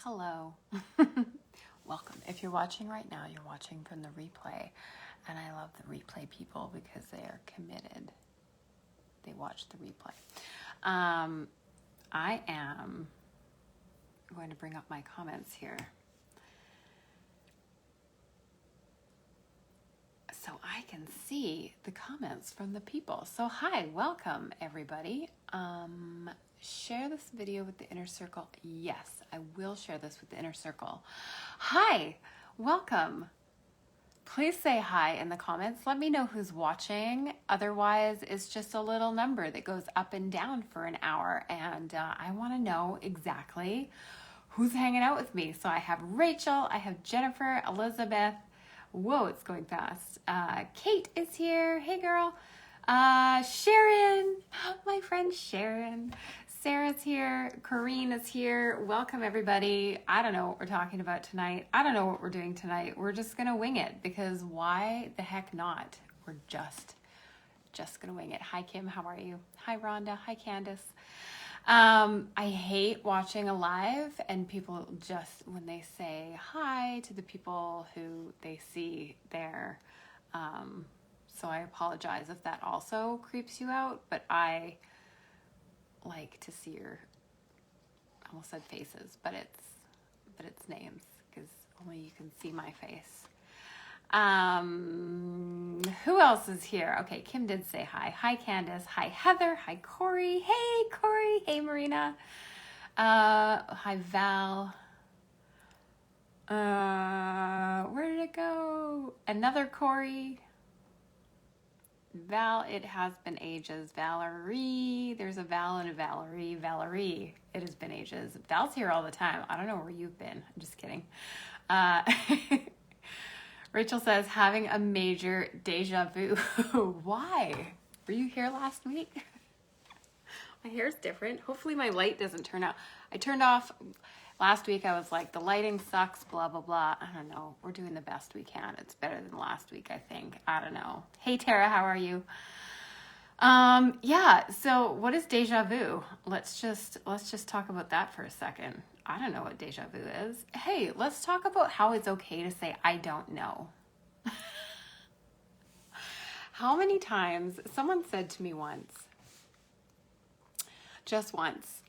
Hello. Welcome. If you're watching right now, you're watching from the replay. And I love the replay people because they are committed. They watch the replay. I am going to bring up my comments here, so I can see the comments from the people. So hi, welcome everybody. Share this video with the inner circle. Yes, I will share this with the inner circle. Hi, welcome. Please say hi in the comments. Let me know who's watching. Otherwise, it's just a little number that goes up and down for an hour. And I want to know exactly who's hanging out with me. So I have Rachel, I have Jennifer, Elizabeth. Whoa, it's going fast. Kate is here. Hey, girl. Sharon, my friend Sharon. Sarah's here. Corrine is here. Welcome, everybody. I don't know what we're talking about tonight. I don't know what we're doing tonight. We're just going to wing it because why the heck not? We're just going to wing it. Hi, Kim. How are you? Hi, Rhonda. Hi, Candace. I hate watching a live and people just, when they say hi to the people who they see there, so I apologize if that also creeps you out, but I like to see your, I almost said faces, but it's names because only you can see my face. Who else is here? Okay, Kim did say hi. Hi, Candace. Hi, Heather. Hi, Corey. Hey, Corey. Hey, Marina. Hi, Val. Where did it go? Another Corey. Val, it has been ages. Valerie, there's a Val and a Valerie. Valerie, it has been ages. Val's here all the time. I don't know where you've been. I'm just kidding. Rachel says, having a major deja vu. Why? Were you here last week? My hair's different. Hopefully my light doesn't turn out. I turned off last week. I was like, the lighting sucks, blah, blah, blah. I don't know. We're doing the best we can. It's better than last week, I think. I don't know. Hey, Tara, how are you? Yeah, so what is deja vu? Let's just talk about that for a second. I don't know what deja vu is. Hey, let's talk about how it's okay to say, I don't know. How many times, someone said to me once, just once,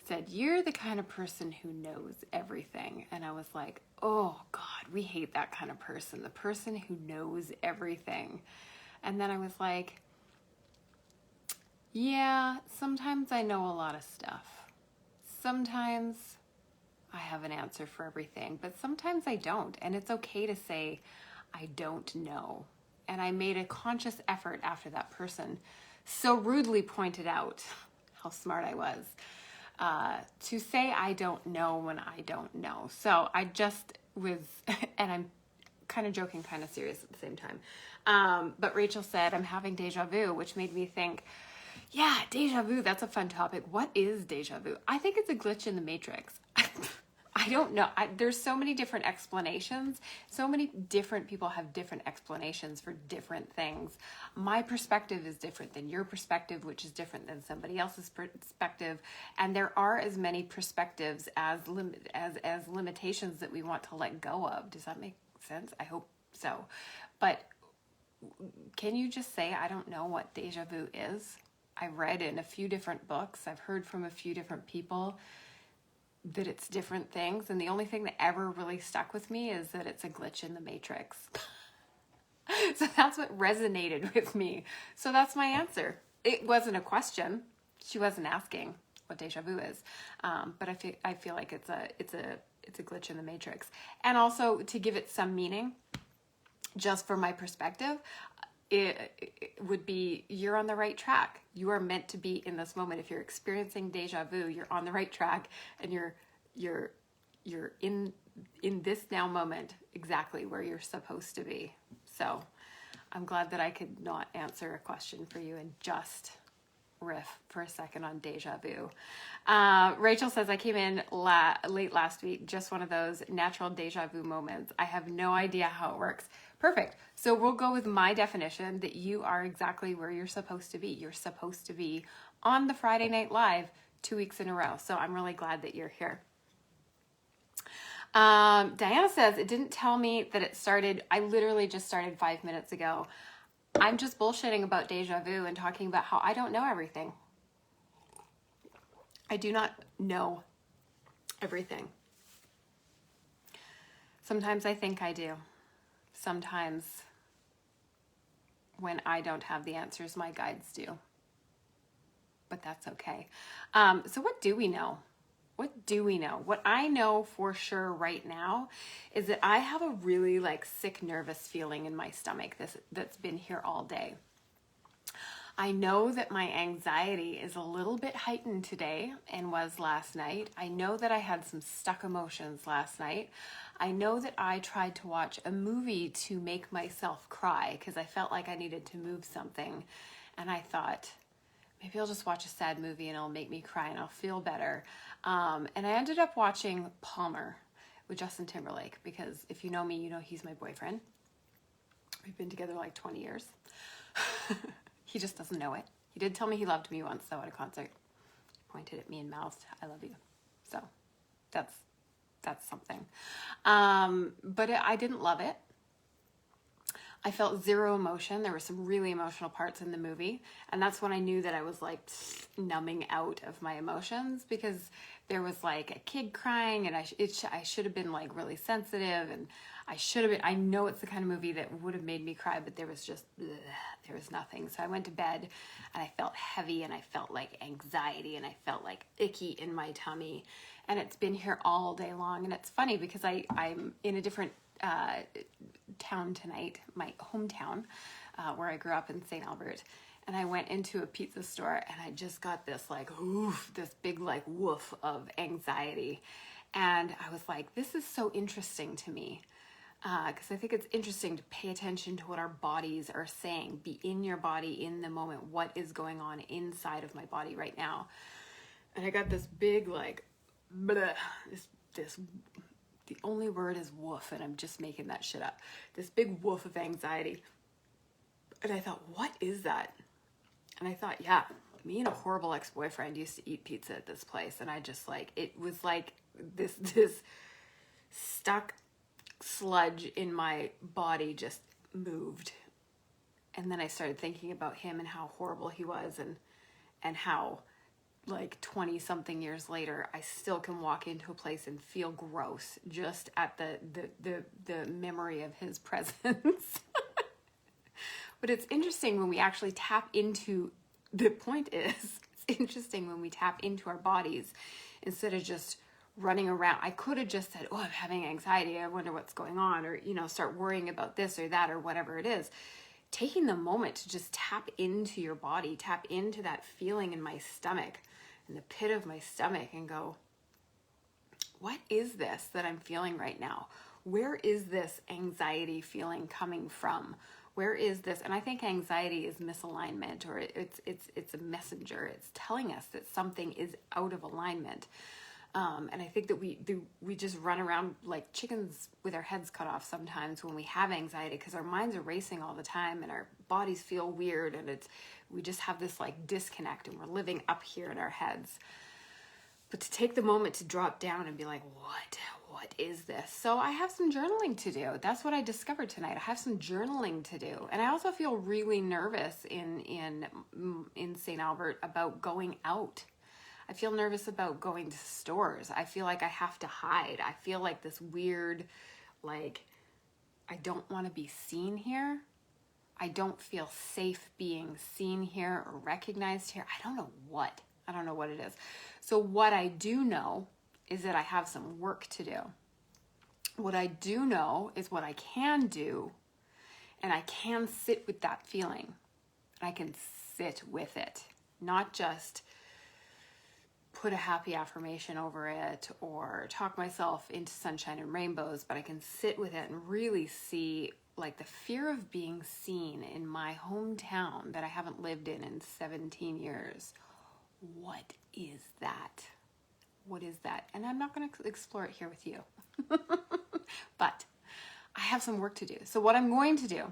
said, you're the kind of person who knows everything. And I was like, oh God, we hate that kind of person. The person who knows everything. And then I was like, yeah, sometimes I know a lot of stuff. Sometimes I have an answer for everything, but sometimes I don't. And it's okay to say, I don't know. And I made a conscious effort after that person so rudely pointed out how smart I was, to say I don't know when I don't know. So I just was, and I'm kind of joking, kind of serious at the same time. But Rachel said, I'm having deja vu, which made me think, yeah, deja vu, that's a fun topic. What is deja vu? I think it's a glitch in the matrix. I don't know. There's so many different explanations. So many different people have different explanations for different things. My perspective is different than your perspective, which is different than somebody else's perspective. And there are as many perspectives as limitations that we want to let go of. Does that make sense? I hope so. But can you just say, I don't know what deja vu is? I read in a few different books. I've heard from a few different people that it's different things, and the only thing that ever really stuck with me is that it's a glitch in the matrix. So that's what resonated with me. So that's my answer. It wasn't a question. She wasn't asking what deja vu is, but I feel like it's a glitch in the matrix. And also to give it some meaning, just from my perspective, it would be, you're on the right track. You are meant to be in this moment. If you're experiencing deja vu, you're on the right track, and you're in this now moment exactly where you're supposed to be. So I'm glad that I could not answer a question for you and just riff for a second on deja vu. Rachel says, I came in late last week, just one of those natural deja vu moments. I have no idea how it works. Perfect. So we'll go with my definition that you are exactly where you're supposed to be. You're supposed to be on the Friday Night Live 2 weeks in a row. So I'm really glad that you're here. Diana says, it didn't tell me that it started. I literally just started 5 minutes ago. I'm just bullshitting about deja vu and talking about how I don't know everything. I do not know everything. Sometimes I think I do. Sometimes when I don't have the answers, my guides do. But that's okay. So what do we know? What do we know? What I know for sure right now is that I have a really like sick, nervous feeling in my stomach that's been here all day. I know that my anxiety is a little bit heightened today and was last night. I know that I had some stuck emotions last night. I know that I tried to watch a movie to make myself cry because I felt like I needed to move something. And I thought, maybe I'll just watch a sad movie and it'll make me cry and I'll feel better. And I ended up watching Palmer with Justin Timberlake because if you know me, you know he's my boyfriend. We've been together like 20 years. He just doesn't know it. He did tell me he loved me once though at a concert. He pointed at me and mouthed, "I love you." So that's something. But I didn't love it. I felt zero emotion. There were some really emotional parts in the movie. And that's when I knew that I was like numbing out of my emotions because there was like a kid crying and I should have been like really sensitive and I know it's the kind of movie that would have made me cry, but there was just, there was nothing. So I went to bed and I felt heavy and I felt like anxiety and I felt like icky in my tummy. And it's been here all day long. And it's funny because I'm in a different town tonight, my hometown, where I grew up in St. Albert. And I went into a pizza store and I just got this like, oof, this big like woof of anxiety. And I was like, this is so interesting to me. Because I think it's interesting to pay attention to what our bodies are saying. Be in your body in the moment. What is going on inside of my body right now? And I got this big like, bleh, this the only word is woof, and I'm just making that shit up. This big woof of anxiety. And I thought, what is that? And I thought, yeah, me and a horrible ex-boyfriend used to eat pizza at this place. And I just like, it was like this stuck sludge in my body just moved. And then I started thinking about him and how horrible he was and how like 20 something years later, I still can walk into a place and feel gross just at the memory of his presence. But it's interesting when we actually tap into, the point is, it's interesting when we tap into our bodies instead of just running around. I could have just said, oh, I'm having anxiety. I wonder what's going on, or, start worrying about this or that or whatever it is. Taking the moment to just tap into your body, tap into that feeling in my stomach, in the pit of my stomach, and go, what is this that I'm feeling right now? Where is this anxiety feeling coming from? Where is this? And I think anxiety is misalignment, or it's a messenger. It's telling us that something is out of alignment. And I think that we just run around like chickens with our heads cut off sometimes when we have anxiety, because our minds are racing all the time and our bodies feel weird, and we just have this like disconnect, and we're living up here in our heads. But to take the moment to drop down and be like, what is this? So I have some journaling to do. That's what I discovered tonight. I have some journaling to do. And I also feel really nervous in St. Albert about going out. I feel nervous about going to stores. I feel like I have to hide. I feel like this weird, like, I don't want to be seen here. I don't feel safe being seen here or recognized here. I don't know what it is. So what I do know is that I have some work to do. What I do know is what I can do, and I can sit with that feeling. I can sit with it, not just put a happy affirmation over it or talk myself into sunshine and rainbows, but I can sit with it and really see like the fear of being seen in my hometown that I haven't lived in 17 years. What is that? What is that? And I'm not going to explore it here with you, but I have some work to do. So what I'm going to do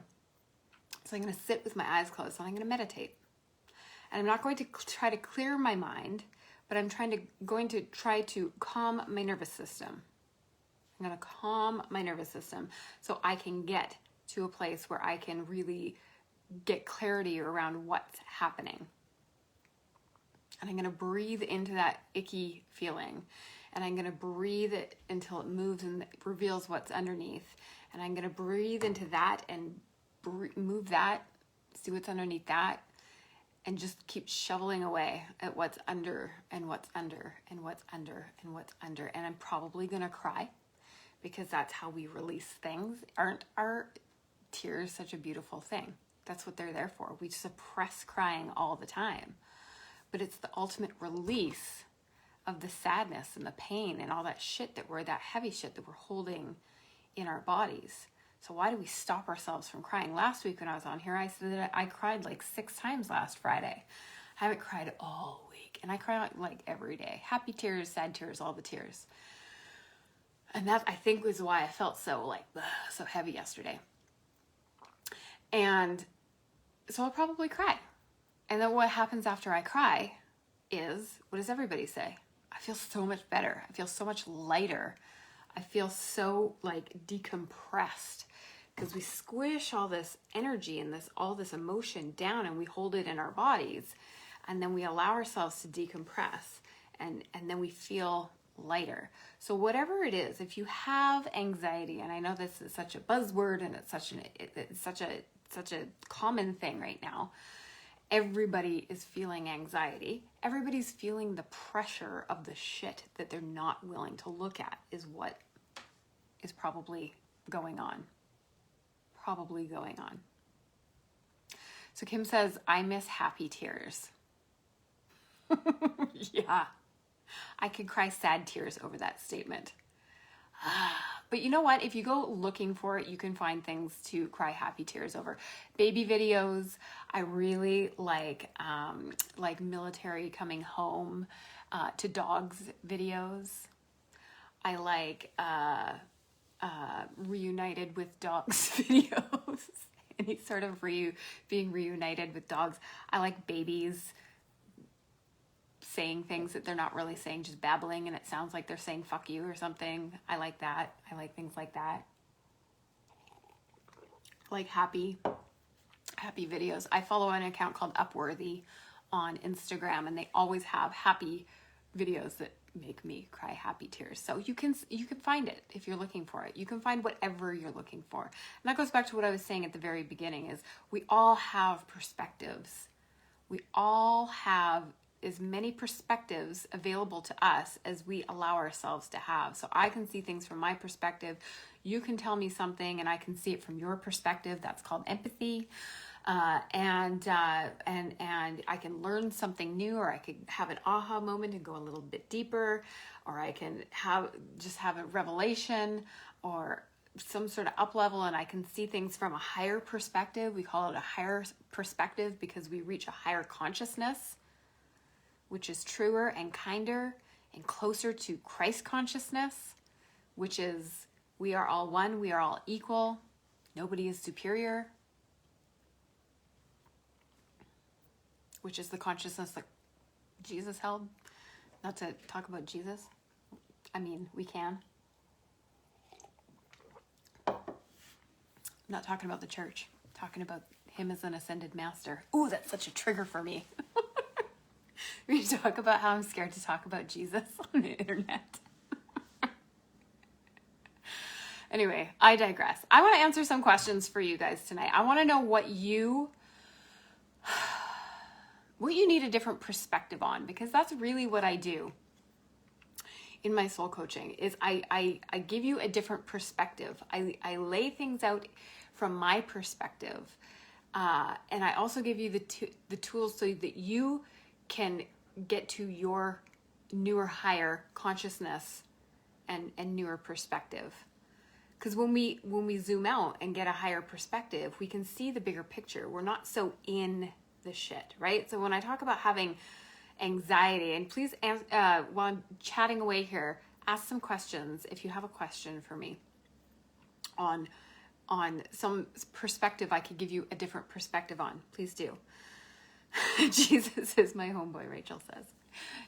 is I'm going to sit with my eyes closed and I'm going to meditate. And I'm not going to try to clear my mind, but I'm going to try to calm my nervous system. I'm going to calm my nervous system so I can get to a place where I can really get clarity around what's happening. And I'm going to breathe into that icky feeling. And I'm going to breathe it until it moves and reveals what's underneath. And I'm going to breathe into that and move that, see what's underneath that, and just keep shoveling away at what's under and what's under and what's under and what's under. And I'm probably going to cry because that's how we release things. Aren't our tears such a beautiful thing? That's what they're there for. We suppress crying all the time. But it's the ultimate release of the sadness and the pain and all that shit that heavy shit that we're holding in our bodies. So why do we stop ourselves from crying? Last week when I was on here, I said that I cried like 6 times last Friday. I haven't cried all week. And I cry like every day. Happy tears, sad tears, all the tears. And that, I think, was why I felt so so heavy yesterday. And so I'll probably cry. And then what happens after I cry is, what does everybody say? I feel so much better. I feel so much lighter. I feel so decompressed because we squish all this energy and all this emotion down and we hold it in our bodies, and then we allow ourselves to decompress, and then we feel lighter. So whatever it is, if you have anxiety, and I know this is such a buzzword and it's such a common thing right now. Everybody is feeling anxiety. Everybody's feeling the pressure of the shit that they're not willing to look at is what is probably going on. Probably going on. So Kim says, I miss happy tears. Yeah. I could cry sad tears over that statement. But you know what? If you go looking for it, you can find things to cry happy tears over. Baby videos. I really like military coming home to dogs videos. I like reunited with dogs videos. Any sort of being reunited with dogs. I like babies saying things that they're not really saying, just babbling, and it sounds like they're saying fuck you or something. I like that. I like things like that. I like happy videos. I follow an account called Upworthy on Instagram, and they always have happy videos that make me cry happy tears. So you can find it if you're looking for it. You can find whatever you're looking for. And that goes back to what I was saying at the very beginning, is we all have perspectives. We all have as many perspectives available to us as we allow ourselves to have. So I can see things from my perspective. You can tell me something and I can see it from your perspective. That's called empathy. And I can learn something new, or I could have an aha moment and go a little bit deeper, or I can have a revelation or some sort of up level, and I can see things from a higher perspective. We call it a higher perspective because we reach a higher consciousness, which is truer and kinder and closer to Christ consciousness, which is we are all one, we are all equal, nobody is superior, which is the consciousness that Jesus held. Not to talk about Jesus. I mean, we can. I'm not talking about the church. I'm talking about him as an ascended master. Ooh, that's such a trigger for me. We talk about how I'm scared to talk about Jesus on the internet. Anyway, I digress. I want to answer some questions for you guys tonight. I want to know what you need a different perspective on, because that's really what I do in my soul coaching is I give you a different perspective. I lay things out from my perspective. And I also give you the tools so that you can get to your newer, higher consciousness and newer perspective. Because when we zoom out and get a higher perspective, we can see the bigger picture. We're not so in the shit, right? So when I talk about having anxiety, and please, while I'm chatting away here, ask some questions if you have a question for me on some perspective I could give you a different perspective on. Please do. Jesus is my homeboy, Rachel says.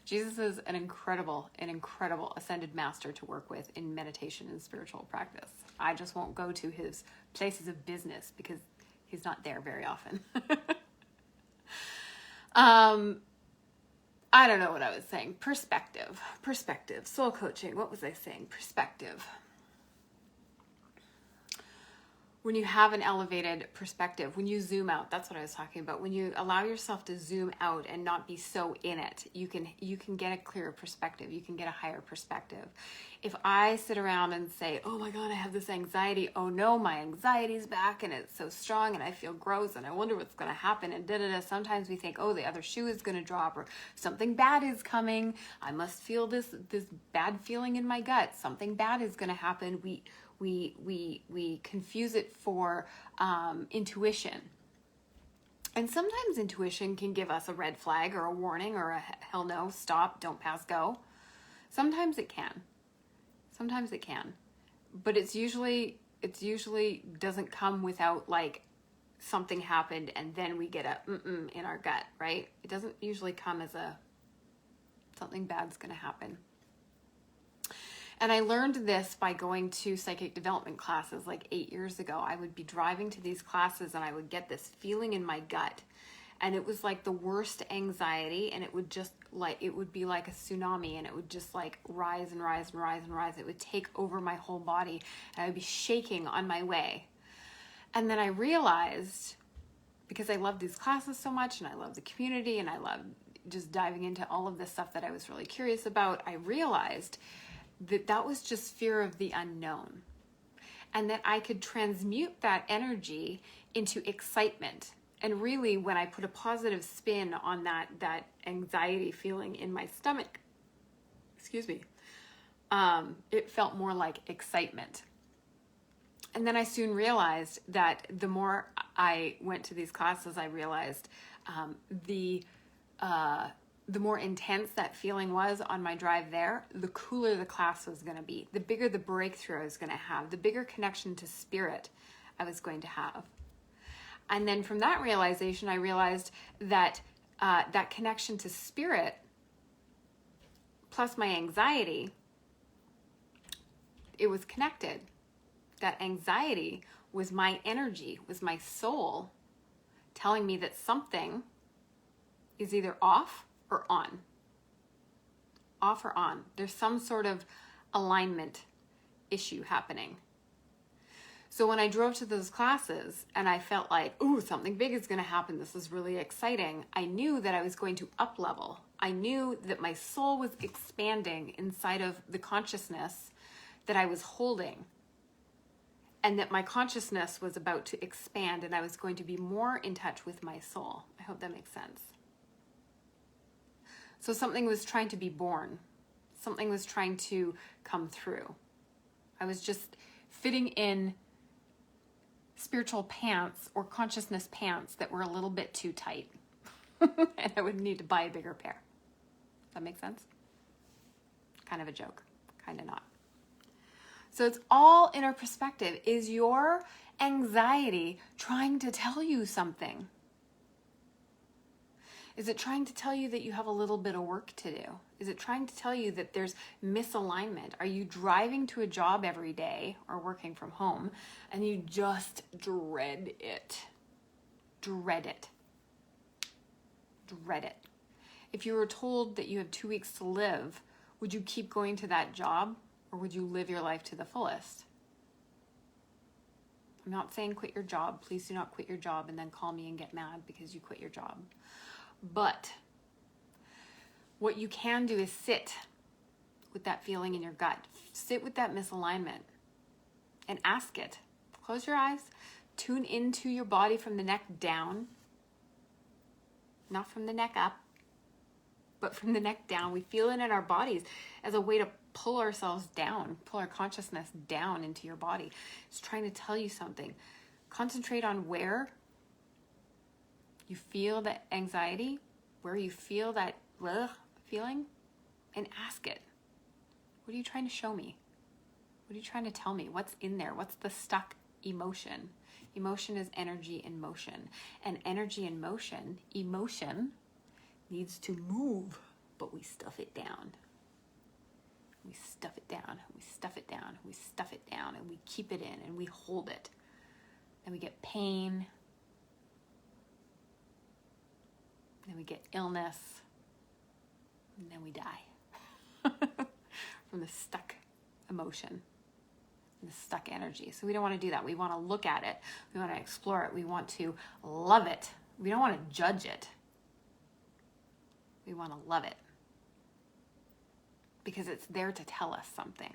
Jesus is an incredible ascended master to work with in meditation and spiritual practice. I just won't go to his places of business because he's not there very often. I don't know what I was saying. Perspective, soul coaching. What was I saying? Perspective. When you have an elevated perspective, when you zoom out, that's what I was talking about. When you allow yourself to zoom out and not be so in it, you can get a clearer perspective. You can get a higher perspective. If I sit around and say, oh my God, I have this anxiety. Oh no, my anxiety's back and it's so strong and I feel gross and I wonder what's going to happen and da-da-da. Sometimes we think, oh, the other shoe is going to drop or something bad is coming. I must feel this bad feeling in my gut. Something bad is going to happen. We confuse it for intuition. And sometimes intuition can give us a red flag or a warning or a hell no, stop, don't pass, go. Sometimes it can. But it's usually doesn't come without like something happened and then we get a in our gut, right? It doesn't usually come as a something bad's going to happen. And I learned this by going to psychic development classes like 8 years ago. I would be driving to these classes and I would get this feeling in my gut. And it was like the worst anxiety, and it would be like a tsunami, and it would just like rise and rise and rise and rise. It would take over my whole body and I would be shaking on my way. And then I realized, because I love these classes so much and I love the community and I love just diving into all of this stuff that I was really curious about, I realized that was just fear of the unknown, and that I could transmute that energy into excitement. And really, when I put a positive spin on that anxiety feeling in my stomach, it felt more like excitement. And then I soon realized that the more I went to these classes, I realized the more intense that feeling was on my drive there, the cooler the class was going to be, the bigger the breakthrough I was going to have, the bigger connection to spirit I was going to have. And then from that realization, I realized that that connection to spirit plus my anxiety, it was connected. That anxiety was my energy, was my soul telling me that something is either off or on. Off or on. There's some sort of alignment issue happening. So when I drove to those classes and I felt like, ooh, something big is going to happen, this is really exciting, I knew that I was going to up level. I knew that my soul was expanding inside of the consciousness that I was holding, and that my consciousness was about to expand and I was going to be more in touch with my soul. I hope that makes sense. So something was trying to be born. Something was trying to come through. I was just fitting in spiritual pants or consciousness pants that were a little bit too tight. And I would need to buy a bigger pair. That make sense? Kind of a joke, kind of not. So it's all inner perspective. Is your anxiety trying to tell you something? Is it trying to tell you that you have a little bit of work to do? Is it trying to tell you that there's misalignment? Are you driving to a job every day or working from home and you just dread it? Dread it. Dread it. If you were told that you have 2 weeks to live, would you keep going to that job, or would you live your life to the fullest? I'm not saying quit your job. Please do not quit your job and then call me and get mad because you quit your job. But what you can do is sit with that feeling in your gut. Sit with that misalignment and ask it. Close your eyes. Tune into your body from the neck down. Not from the neck up, but from the neck down. We feel it in our bodies as a way to pull ourselves down, pull our consciousness down into your body. It's trying to tell you something. Concentrate on where you feel that anxiety, where you feel that feeling, and ask it. What are you trying to show me? What are you trying to tell me? What's in there? What's the stuck emotion? Emotion is energy in motion. And energy in motion, emotion, needs to move but we stuff it down. We stuff it down, we stuff it down, we stuff it down, and we keep it in and we hold it. And we get pain. Then we get illness. And then we die from the stuck emotion, the stuck energy. So we don't want to do that. We want to look at it. We want to explore it. We want to love it. We don't want to judge it. We want to love it. Because it's there to tell us something.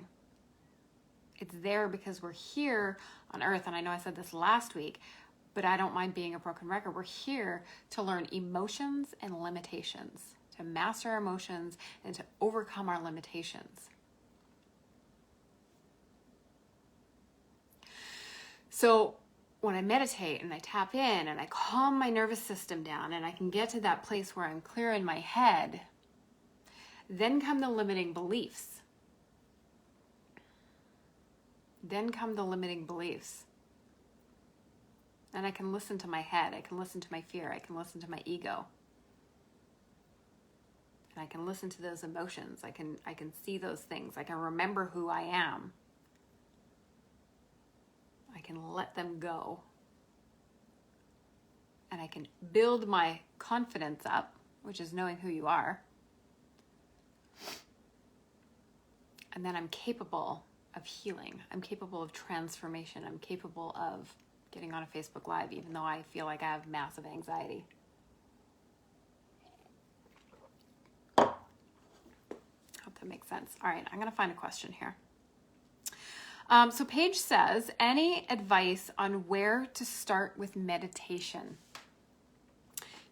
It's there because we're here on earth, and I know I said this last week, but I don't mind being a broken record. We're here to learn emotions and limitations, to master our emotions and to overcome our limitations. So when I meditate and I tap in and I calm my nervous system down and I can get to that place where I'm clear in my head, then come the limiting beliefs. Then come the limiting beliefs. And I can listen to my head. I can listen to my fear. I can listen to my ego. And I can listen to those emotions. I can see those things. I can remember who I am. I can let them go. And I can build my confidence up, which is knowing who you are. And then I'm capable of healing. I'm capable of transformation. I'm capable of getting on a Facebook Live, even though I feel like I have massive anxiety. Hope that makes sense. All right, I'm going to find a question here. So Paige says, any advice on where to start with meditation?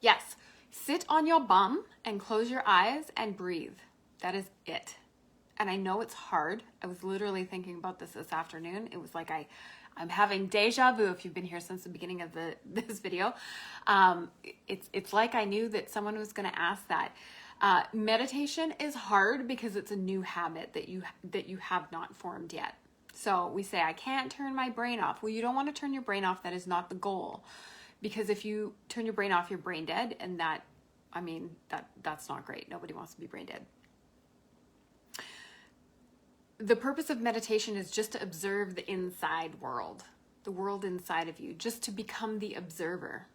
Yes, sit on your bum and close your eyes and breathe. That is it. And I know it's hard. I was literally thinking about this afternoon. It was like I'm having deja vu if you've been here since the beginning of this video. It's like I knew that someone was going to ask that. Meditation is hard because it's a new habit that you have not formed yet. So we say, I can't turn my brain off. Well, you don't want to turn your brain off. That is not the goal. Because if you turn your brain off, you're brain dead. And that's not great. Nobody wants to be brain dead. The purpose of meditation is just to observe the inside world, the world inside of you, just to become the observer.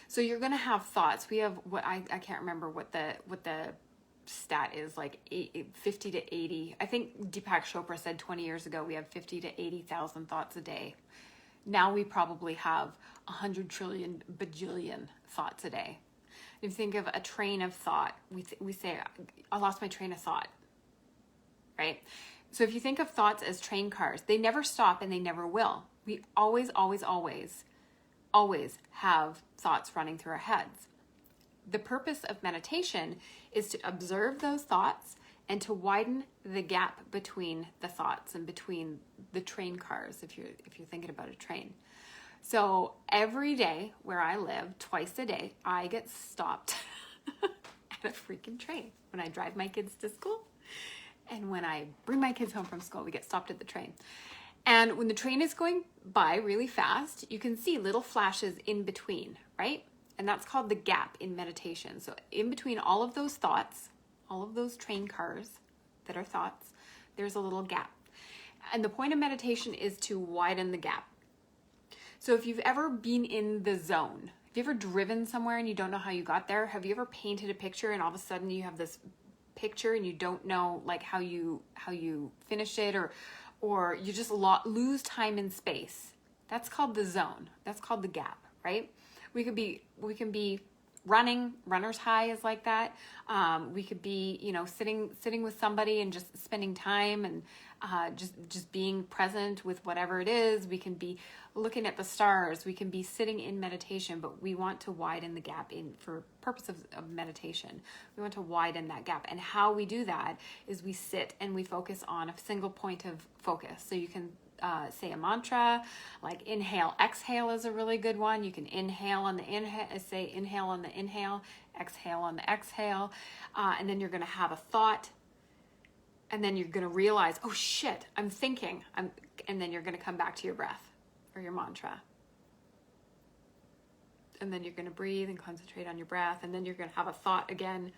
So you're going to have thoughts. We have what I can't remember what the stat is, like 50 to 80. I think Deepak Chopra said 20 years ago we have 50 to 80,000 thoughts a day. Now we probably have 100 trillion bajillion thoughts a day. If you think of a train of thought, we say, I lost my train of thought, right? So if you think of thoughts as train cars, they never stop and they never will. We always, always, always, always have thoughts running through our heads. The purpose of meditation is to observe those thoughts and to widen the gap between the thoughts and between the train cars, if you're thinking about a train. So every day where I live, twice a day, I get stopped at a freaking train. When I drive my kids to school and when I bring my kids home from school, we get stopped at the train. And when the train is going by really fast, you can see little flashes in between, right? And that's called the gap in meditation. So in between all of those thoughts, all of those train cars that are thoughts, there's a little gap. And the point of meditation is to widen the gap. So if you've ever been in the zone, have you ever driven somewhere and you don't know how you got there? Have you ever painted a picture and all of a sudden you have this picture and you don't know like how you finished it, or you just lose time and space? That's called the zone. That's called the gap, right? We can be running. Runner's high is like that. We could be, sitting with somebody and just spending time and just being present with whatever it is. We can be looking at the stars. We can be sitting in meditation, but we want to widen the gap for purpose of meditation. We want to widen that gap. And how we do that is we sit and we focus on a single point of focus. So you can say a mantra, like inhale, exhale is a really good one. You can inhale on the inhale, say inhale on the inhale, exhale on the exhale, and then you're going to have a thought, and then you're going to realize, oh shit, I'm thinking, and then you're going to come back to your breath or your mantra. And then you're going to breathe and concentrate on your breath. And then you're going to have a thought again.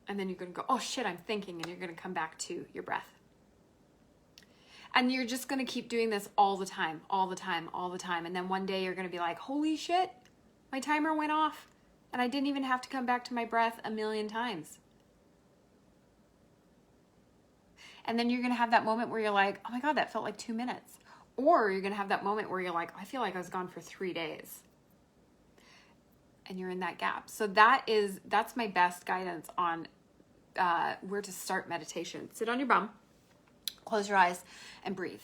And then you're going to go, oh shit, I'm thinking. And you're going to come back to your breath. And you're just going to keep doing this all the time, all the time, all the time. And then one day you're going to be like, holy shit, my timer went off. And I didn't even have to come back to my breath a million times. And then you're going to have that moment where you're like, oh my God, that felt like 2 minutes. Or you're going to have that moment where you're like, I feel like I was gone for 3 days. And you're in that gap. So that's my best guidance on where to start meditation. Sit on your bum, close your eyes, and breathe.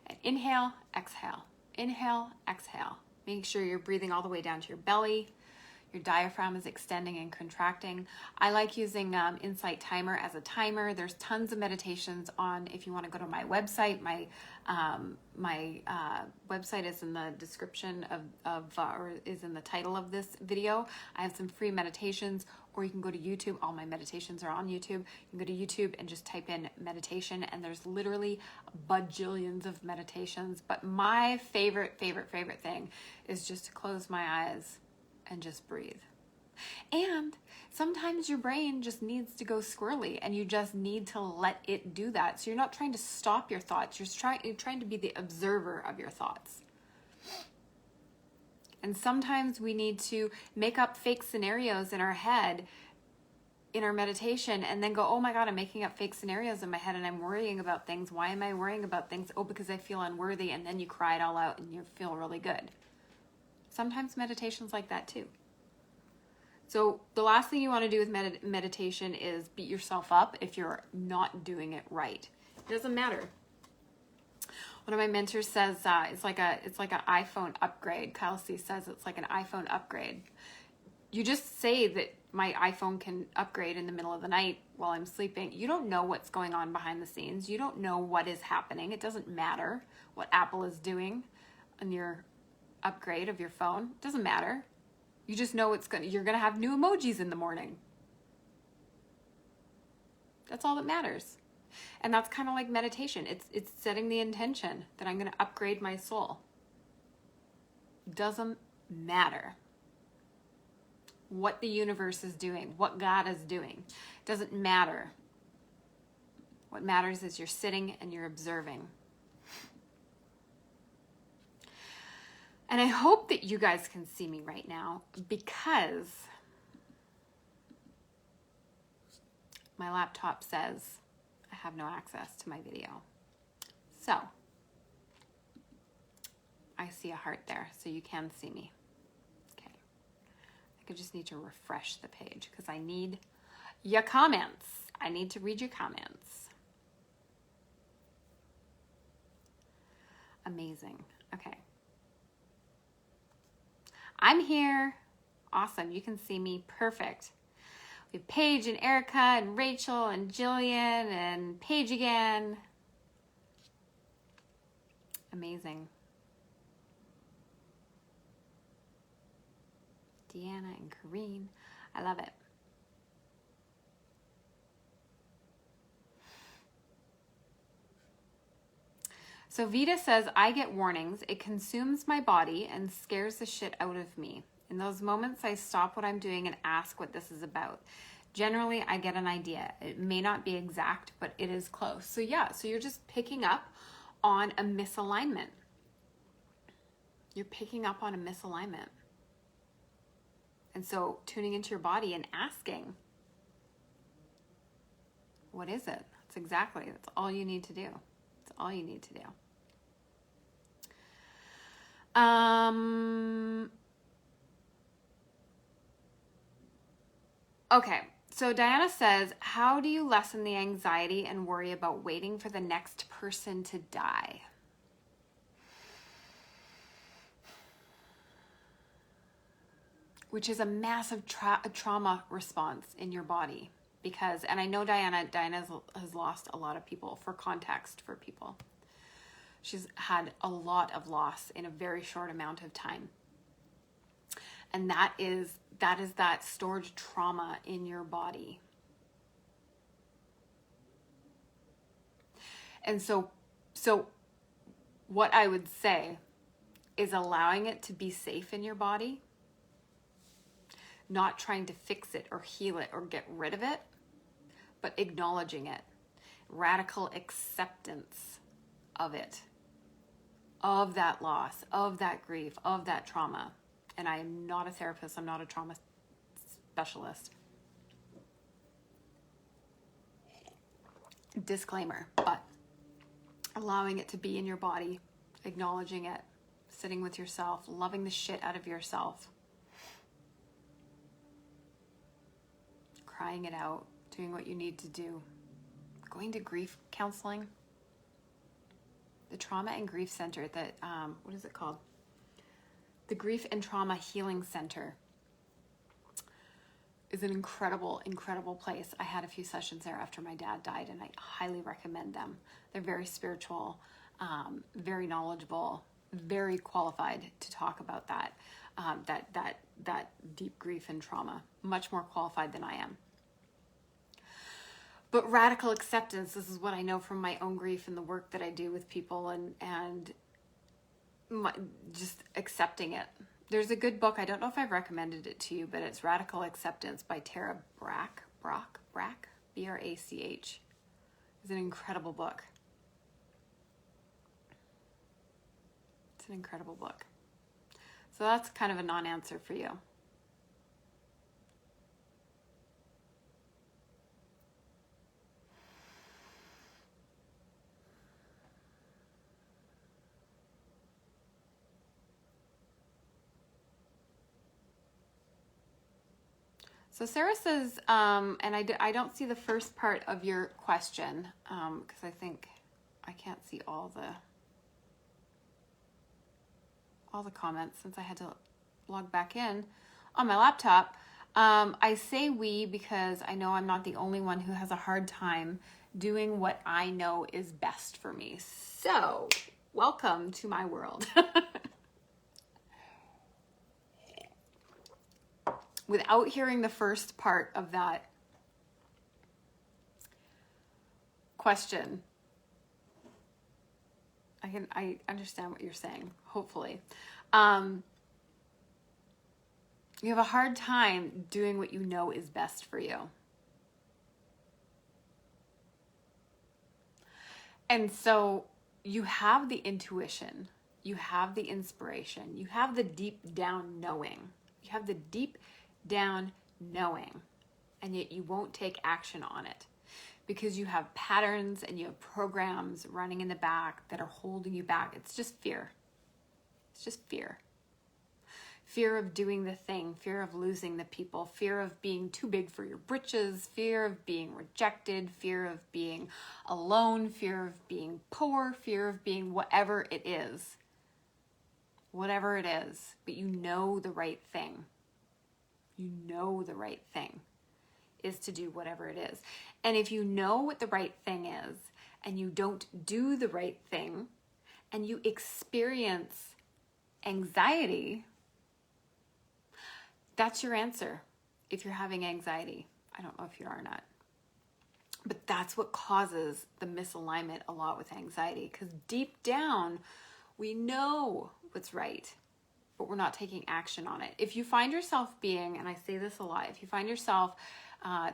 And inhale, exhale. Inhale, exhale. Make sure you're breathing all the way down to your belly. Your diaphragm is extending and contracting. I like using Insight Timer as a timer. There's tons of meditations on, if you want to go to my website, my website is in the description or is in the title of this video. I have some free meditations, or you can go to YouTube. All my meditations are on YouTube. You can go to YouTube and just type in meditation, and there's literally bajillions of meditations. But my favorite thing is just to close my eyes and just breathe. And sometimes your brain just needs to go squirrely, and you just need to let it do that. So you're not trying to stop your thoughts. You're trying to be the observer of your thoughts. And sometimes we need to make up fake scenarios in our head in our meditation, and then go, oh my God, I'm making up fake scenarios in my head and I'm worrying about things. Why am I worrying about things? Oh, because I feel unworthy. And then you cry it all out and you feel really good. Sometimes meditation's like that too. So the last thing you want to do with meditation is beat yourself up if you're not doing it right. It doesn't matter. One of my mentors says it's like an iPhone upgrade. Kelsey says it's like an iPhone upgrade. You just say that my iPhone can upgrade in the middle of the night while I'm sleeping. You don't know what's going on behind the scenes. You don't know what is happening. It doesn't matter what Apple is doing on your upgrade of your phone. It doesn't matter. You just know you're going to have new emojis in the morning. That's all that matters. And that's kind of like meditation. It's setting the intention that I'm going to upgrade my soul. Doesn't matter what the universe is doing, what God is doing. Doesn't matter. What matters is you're sitting and you're observing. And I hope that you guys can see me right now, because my laptop says I have no access to my video. So I see a heart there, so you can see me. Okay. I think I just need to refresh the page because I need your comments. I need to read your comments. Amazing. Okay. I'm here. Awesome. You can see me. Perfect. We have Paige and Erica and Rachel and Jillian and Paige again. Amazing. Deanna and Kareen. I love it. So Vita says, I get warnings. It consumes my body and scares the shit out of me. In those moments, I stop what I'm doing and ask what this is about. Generally, I get an idea. It may not be exact, but it is close. So yeah, so you're just picking up on a misalignment. You're picking up on a misalignment. And so tuning into your body and asking, what is it? That's all you need to do. That's all you need to do. Okay, so Diana says, how do you lessen the anxiety and worry about waiting for the next person to die? Which is a massive trauma response in your body. Because, and I know Diana has lost a lot of people. For context for people, she's had a lot of loss in a very short amount of time. And that is that stored trauma in your body. And so what I would say is allowing it to be safe in your body, not trying to fix it or heal it or get rid of it, but acknowledging it. Radical acceptance of it, of that loss, of that grief, of that trauma. And I am not a therapist, I'm not a trauma specialist. Disclaimer, but allowing it to be in your body, acknowledging it, sitting with yourself, loving the shit out of yourself, crying it out, doing what you need to do, going to grief counseling, the Trauma and Grief Center, what is it called? The Grief and Trauma Healing Center is an incredible, incredible place. I had a few sessions there after my dad died, and I highly recommend them. They're very spiritual, very knowledgeable, very qualified to talk about that deep grief and trauma. Much more qualified than I am. But radical acceptance, this is what I know from my own grief and the work that I do with people, and just accepting it. There's a good book, I don't know if I've recommended it to you, but it's Radical Acceptance by Tara Brach, B-R-A-C-H. It's an incredible book. It's an incredible book. So that's kind of a non-answer for you. So Sarah says, and I don't see the first part of your question, because I think I can't see all the comments since I had to log back in on my laptop. I say we because I know I'm not the only one who has a hard time doing what I know is best for me. So welcome to my world. Without hearing the first part of that question, I understand what you're saying, hopefully. You have a hard time doing what you know is best for you. And so you have the intuition, you have the inspiration, you have the deep down knowing. You have the deep down knowing, and yet you won't take action on it because you have patterns and you have programs running in the back that are holding you back. It's just fear. It's just fear. Fear of doing the thing, fear of losing the people, fear of being too big for your britches, fear of being rejected, fear of being alone, fear of being poor, fear of being whatever it is. Whatever it is, but you know the right thing. You know the right thing is to do whatever it is. And if you know what the right thing is and you don't do the right thing and you experience anxiety, that's your answer if you're having anxiety. I don't know if you are or not. But that's what causes the misalignment a lot with anxiety, because deep down we know what's right, but we're not taking action on it. If you find yourself being, and I say this a lot, if you find yourself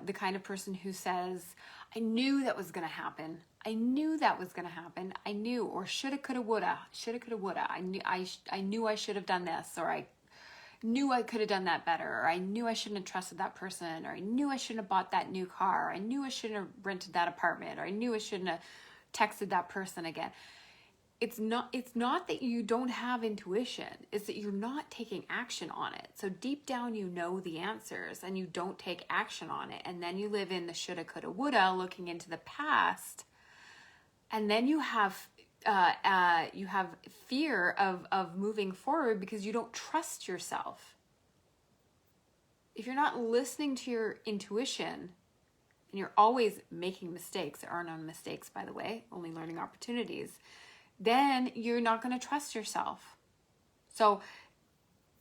the kind of person who says, I knew that was going to happen. I knew that was going to happen. I knew, or shoulda, coulda, woulda, I knew I should have done this, or I knew I could have done that better, or I knew I shouldn't have trusted that person, or I knew I shouldn't have bought that new car, or I knew I shouldn't have rented that apartment, or I knew I shouldn't have texted that person again. It's not that you don't have intuition, it's that you're not taking action on it. So deep down you know the answers and you don't take action on it. And then you live in the shoulda, coulda, woulda, looking into the past. And then you have fear of moving forward because you don't trust yourself. If you're not listening to your intuition and you're always making mistakes, there are no mistakes, by the way, only learning opportunities, then you're not going to trust yourself. So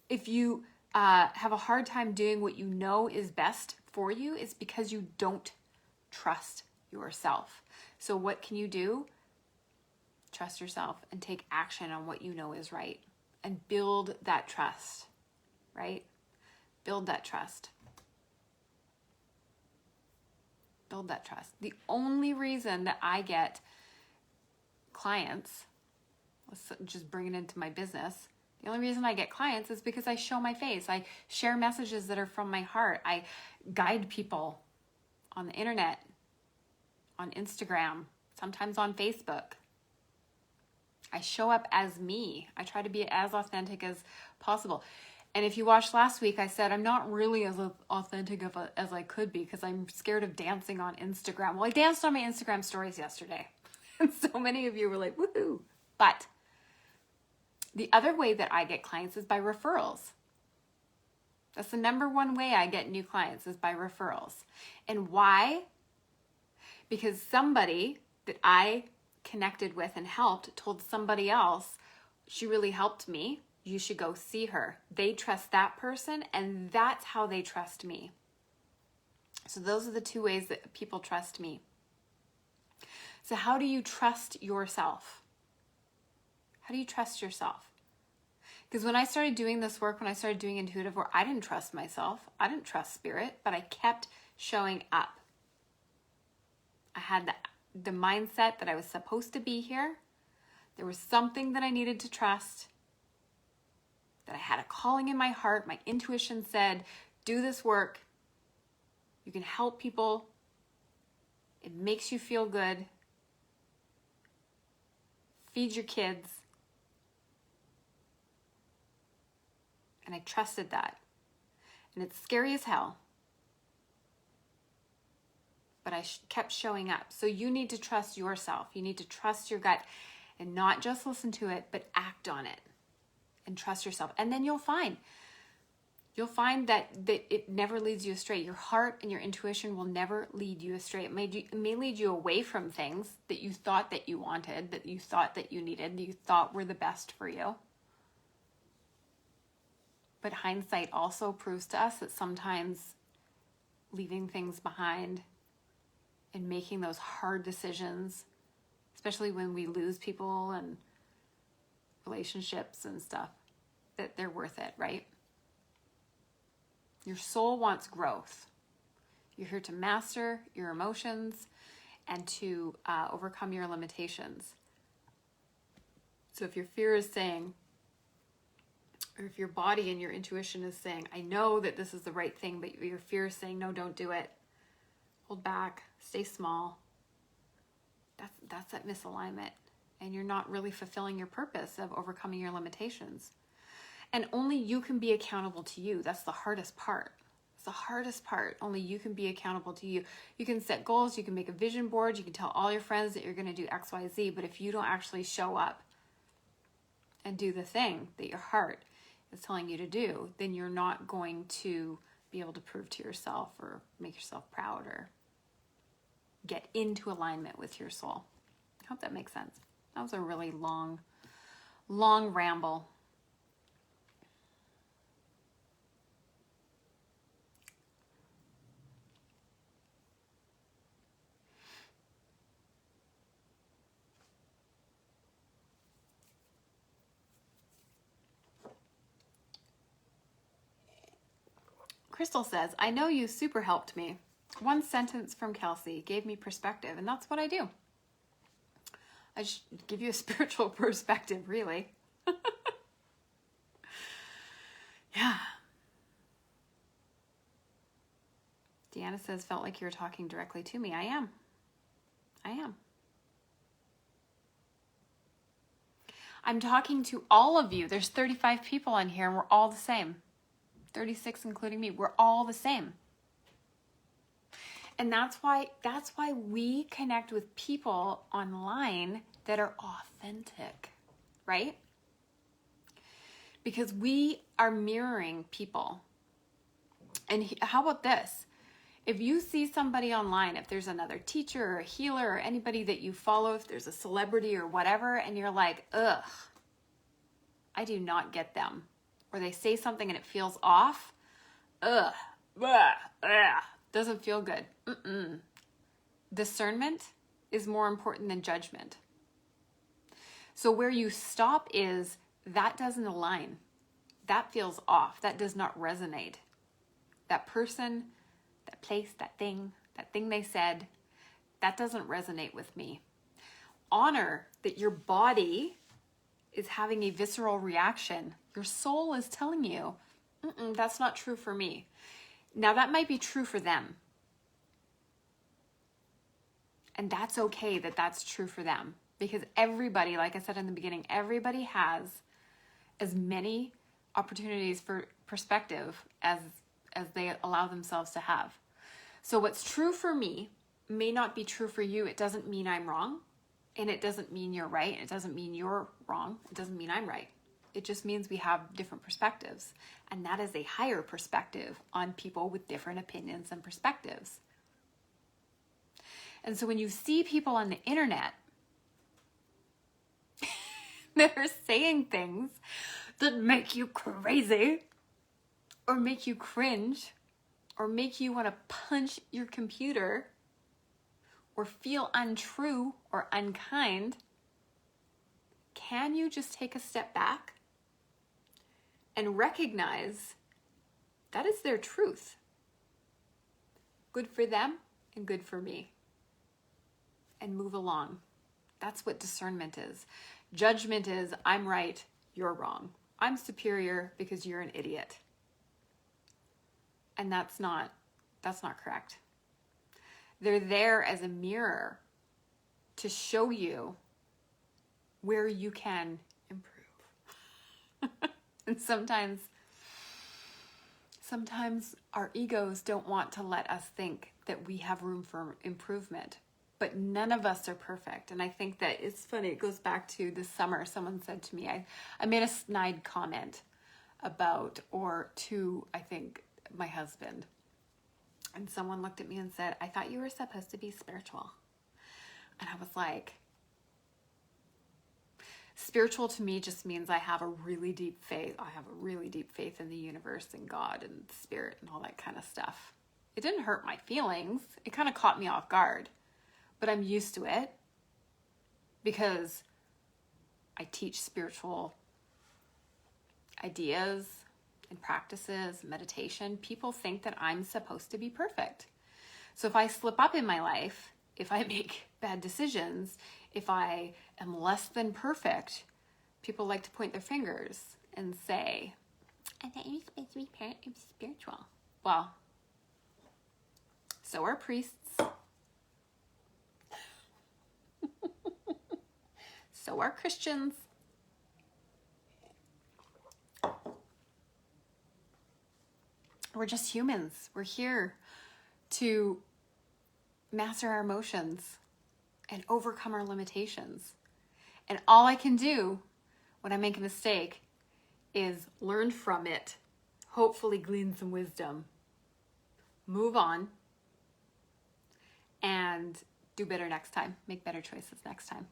if you have a hard time doing what you know is best for you, it's because you don't trust yourself. So what can you do? Trust yourself and take action on what you know is right. and build that trust, right? Build that trust. Build that trust. The only reason that I get clients, let's just bring it into my business. The only reason I get clients is because I show my face. I share messages that are from my heart. I guide people on the internet, on Instagram, sometimes on Facebook. I show up as me. I try to be as authentic as possible. And if you watched last week, I said I'm not really as authentic as I could be because I'm scared of dancing on Instagram. Well, I danced on my Instagram stories yesterday. And so many of you were like, woohoo. But the other way that I get clients is by referrals. That's the number one way I get new clients is by referrals. And why? Because somebody that I connected with and helped told somebody else, she really helped me. You should go see her. They trust that person, and that's how they trust me. So those are the two ways that people trust me. So how do you trust yourself? How do you trust yourself? Because when I started doing this work, when I started doing intuitive work, I didn't trust myself. I didn't trust spirit, but I kept showing up. I had the mindset that I was supposed to be here. There was something that I needed to trust. That I had a calling in my heart. My intuition said, do this work. You can help people. It makes you feel good. Feed your kids. And I trusted that. And it's scary as hell. But I kept showing up. So you need to trust yourself. You need to trust your gut and not just listen to it, but act on it and trust yourself. And then you'll find that it never leads you astray. Your heart and your intuition will never lead you astray. It may lead you away from things that you thought that you wanted, that you thought that you needed, that you thought were the best for you. But hindsight also proves to us that sometimes leaving things behind and making those hard decisions, especially when we lose people and relationships and stuff, that they're worth it, right? Your soul wants growth. You're here to master your emotions and to overcome your limitations. So if your fear is saying, or if your body and your intuition is saying, I know that this is the right thing, but your fear is saying, no, don't do it. Hold back, stay small. That's that misalignment. And you're not really fulfilling your purpose of overcoming your limitations. And only you can be accountable to you. That's the hardest part. It's the hardest part. Only you can be accountable to you. You can set goals. You can make a vision board. You can tell all your friends that you're going to do X, Y, Z. But if you don't actually show up and do the thing that your heart is telling you to do, then you're not going to be able to prove to yourself or make yourself proud or get into alignment with your soul. I hope that makes sense. That was a really long ramble. Crystal says, I know you super helped me. One sentence from Kelsey gave me perspective, and that's what I do. I just give you a spiritual perspective, really. Yeah. Deanna says, felt like you were talking directly to me. I am. I'm talking to all of you. There's 35 people on here, and we're all the same. 36 including me. We're all the same. And that's why we connect with people online that are authentic, right? Because we are mirroring people. And how about this? If you see somebody online, if there's another teacher or a healer or anybody that you follow, if there's a celebrity or whatever, and you're like, ugh, I do not get them. Or they say something and it feels off, ugh, blah, blah, doesn't feel good. Discernment is more important than judgment. So where you stop is, that doesn't align. That feels off. That does not resonate. That person, that place, that thing they said, that doesn't resonate with me. Honor that your body is having a visceral reaction. Your soul is telling you, that's not true for me. Now that might be true for them. And that's okay that that's true for them. Because everybody, like I said in the beginning, everybody has as many opportunities for perspective as they allow themselves to have. So what's true for me may not be true for you. It doesn't mean I'm wrong. And it doesn't mean you're right. It doesn't mean you're wrong. It doesn't mean I'm right. It just means we have different perspectives. And that is a higher perspective on people with different opinions and perspectives. And so when you see people on the internet that are saying things that make you crazy or make you cringe or make you want to punch your computer or feel untrue or unkind, can you just take a step back and recognize that is their truth? Good for them and good for me. And move along. That's what discernment is. Judgment is, I'm right, you're wrong. I'm superior because you're an idiot. And that's not correct. They're there as a mirror to show you where you can improve. And sometimes our egos don't want to let us think that we have room for improvement. But none of us are perfect. And I think that it's funny. It goes back to this summer. Someone said to me, I made a snide comment to, I think, my husband. And someone looked at me and said, I thought you were supposed to be spiritual. And I was like, spiritual to me just means I have a really deep faith. I have a really deep faith in the universe and God and spirit and all that kind of stuff. It didn't hurt my feelings. It kind of caught me off guard. But I'm used to it because I teach spiritual ideas and practices, meditation. People think that I'm supposed to be perfect. So if I slip up in my life, if I make bad decisions, if I am less than perfect, people like to point their fingers and say, I thought you were supposed to be spiritual. Well, so are priests. So are Christians. We're just humans. We're here to master our emotions and overcome our limitations. And all I can do when I make a mistake is learn from it, hopefully glean some wisdom, move on, and do better next time. Make better choices next time.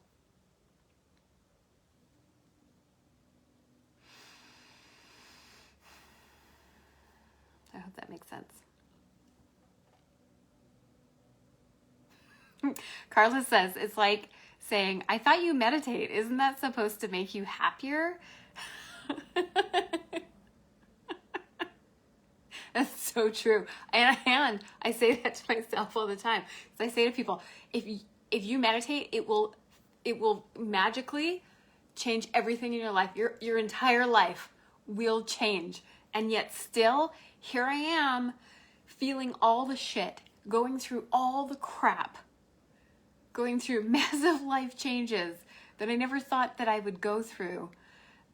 I hope that makes sense. Carla says, it's like saying, I thought you meditate. Isn't that supposed to make you happier? That's so true. And I say that to myself all the time. So I say to people, if you meditate, it will magically change everything in your life. Your entire life will change. And yet still, here I am, feeling all the shit, going through all the crap, going through massive life changes that I never thought that I would go through,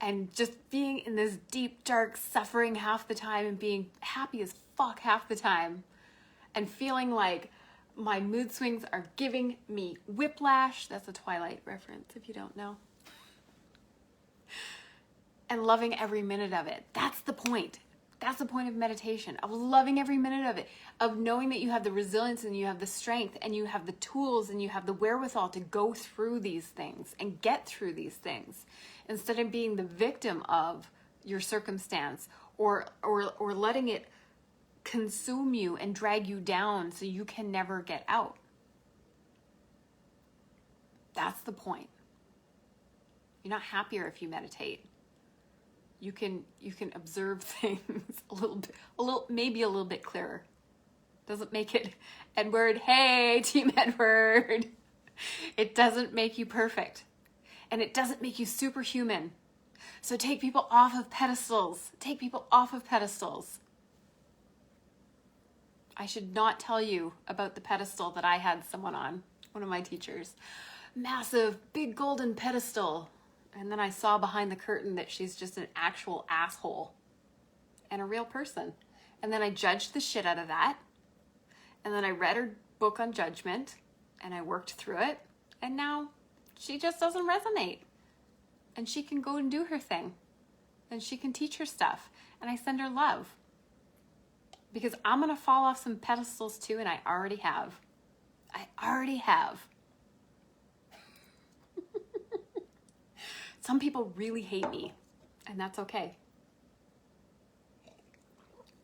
and just being in this deep, dark suffering half the time and being happy as fuck half the time, and feeling like my mood swings are giving me whiplash. That's a Twilight reference if you don't know. And loving every minute of it. That's the point. That's the point of meditation, of loving every minute of it, of knowing that you have the resilience and you have the strength and you have the tools and you have the wherewithal to go through these things and get through these things, instead of being the victim of your circumstance or letting it consume you and drag you down so you can never get out. That's the point. You're not happier if you meditate. you can observe things maybe a little bit clearer. Doesn't make it Edward, hey, Team Edward. It doesn't make you perfect. And it doesn't make you superhuman. So take people off of pedestals. Take people off of pedestals. I should not tell you about the pedestal that I had someone on, one of my teachers. Massive, big golden pedestal. And then I saw behind the curtain that she's just an actual asshole and a real person. And then I judged the shit out of that. And then I read her book on judgment and I worked through it. And now she just doesn't resonate. And she can go and do her thing. And she can teach her stuff. And I send her love. Because I'm going to fall off some pedestals too, and I already have. I already have. Some people really hate me, and that's okay.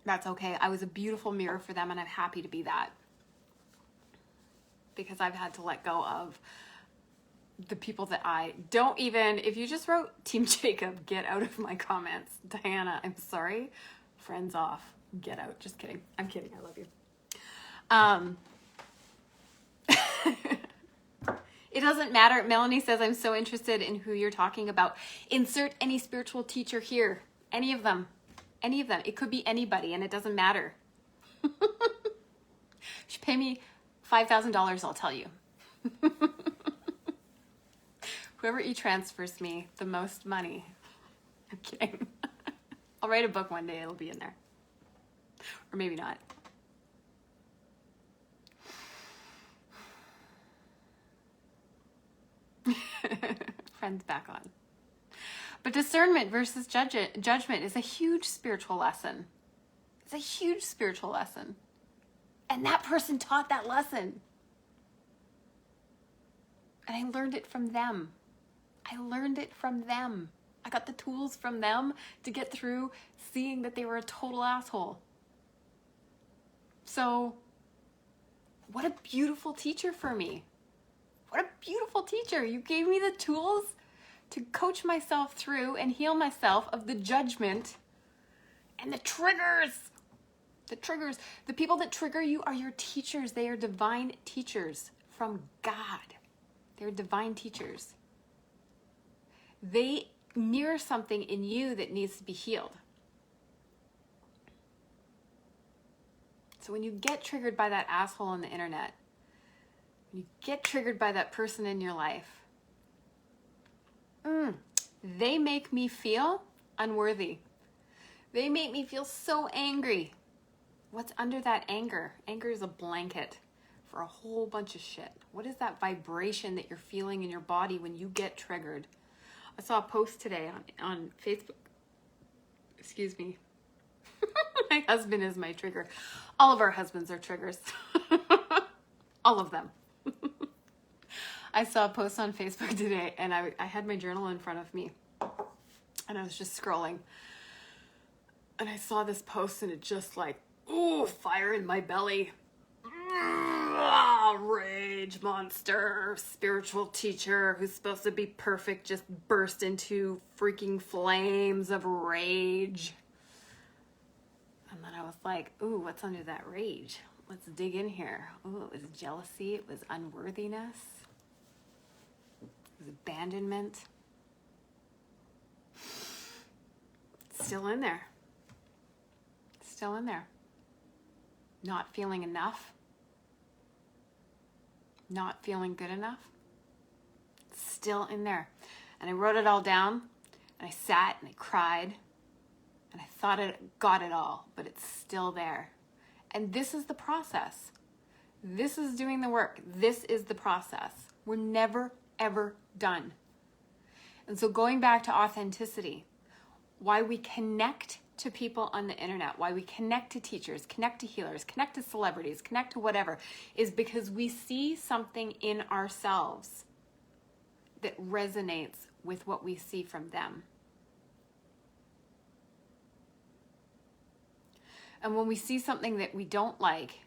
That's okay. I was a beautiful mirror for them, and I'm happy to be that. Because I've had to let go of the people that I don't even, if you just wrote Team Jacob, get out of my comments. Diana, I'm sorry. Friends off. Get out. Just kidding. I'm kidding. I love you. It doesn't matter. Melanie says, I'm so interested in who you're talking about. Insert any spiritual teacher here. Any of them. Any of them. It could be anybody and it doesn't matter. You should pay me $5,000, I'll tell you. Whoever e-transfers me the most money. I'm kidding. I'll write a book one day. It'll be in there. Or maybe not. Friends back on. But discernment versus judgment is a huge spiritual lesson. It's a huge spiritual lesson. And that person taught that lesson. And I learned it from them. I learned it from them. I got the tools from them to get through seeing that they were a total asshole. So, what a beautiful teacher for me. What a beautiful teacher. You gave me the tools to coach myself through and heal myself of the judgment and the triggers. The triggers. The people that trigger you are your teachers. They are divine teachers from God. They're divine teachers. They mirror something in you that needs to be healed. So when you get triggered by that asshole on the internet, when you get triggered by that person in your life, they make me feel unworthy. They make me feel so angry. What's under that anger? Anger is a blanket for a whole bunch of shit. What is that vibration that you're feeling in your body when you get triggered? I saw a post today on Facebook. Excuse me. My husband is my trigger. All of our husbands are triggers. All of them. I saw a post on Facebook today and I had my journal in front of me and I was just scrolling and I saw this post and it just like, ooh, fire in my belly. Rage monster, spiritual teacher who's supposed to be perfect just burst into freaking flames of rage. And then I was like, ooh, what's under that rage? Let's dig in here. Ooh, it was jealousy. It was unworthiness. It was abandonment. It's still in there. It's still in there. Not feeling enough. Not feeling good enough. It's still in there. And I wrote it all down. And I sat and I cried. And I thought I got it all, but it's still there. And this is the process. This is doing the work. This is the process. We're never, ever done. And so going back to authenticity, why we connect to people on the internet, why we connect to teachers, connect to healers, connect to celebrities, connect to whatever, is because we see something in ourselves that resonates with what we see from them. And when we see something that we don't like,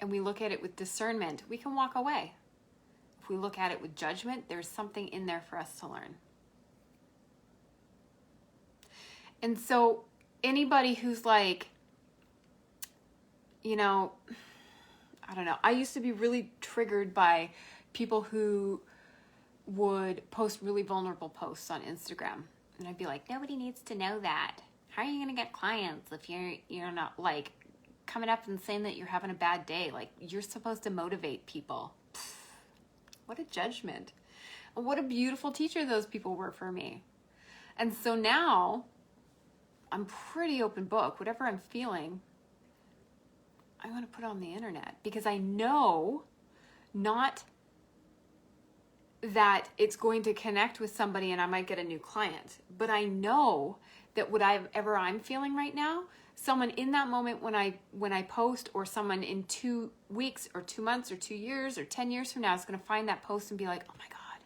and we look at it with discernment, we can walk away. If we look at it with judgment, there's something in there for us to learn. And so anybody who's like, you know, I don't know. I used to be really triggered by people who would post really vulnerable posts on Instagram. And I'd be like, nobody needs to know that. How are you going to get clients if you're not like coming up and saying that you're having a bad day? Like, you're supposed to motivate people. Pfft, what a judgment. And what a beautiful teacher those people were for me. And so now I'm pretty open book. Whatever I'm feeling, I want to put it on the internet because I know not that it's going to connect with somebody and I might get a new client, but I know that whatever I'm feeling right now, someone in that moment when I post, or someone in 2 weeks or 2 months or 2 years or 10 years from now is going to find that post and be like, oh my God,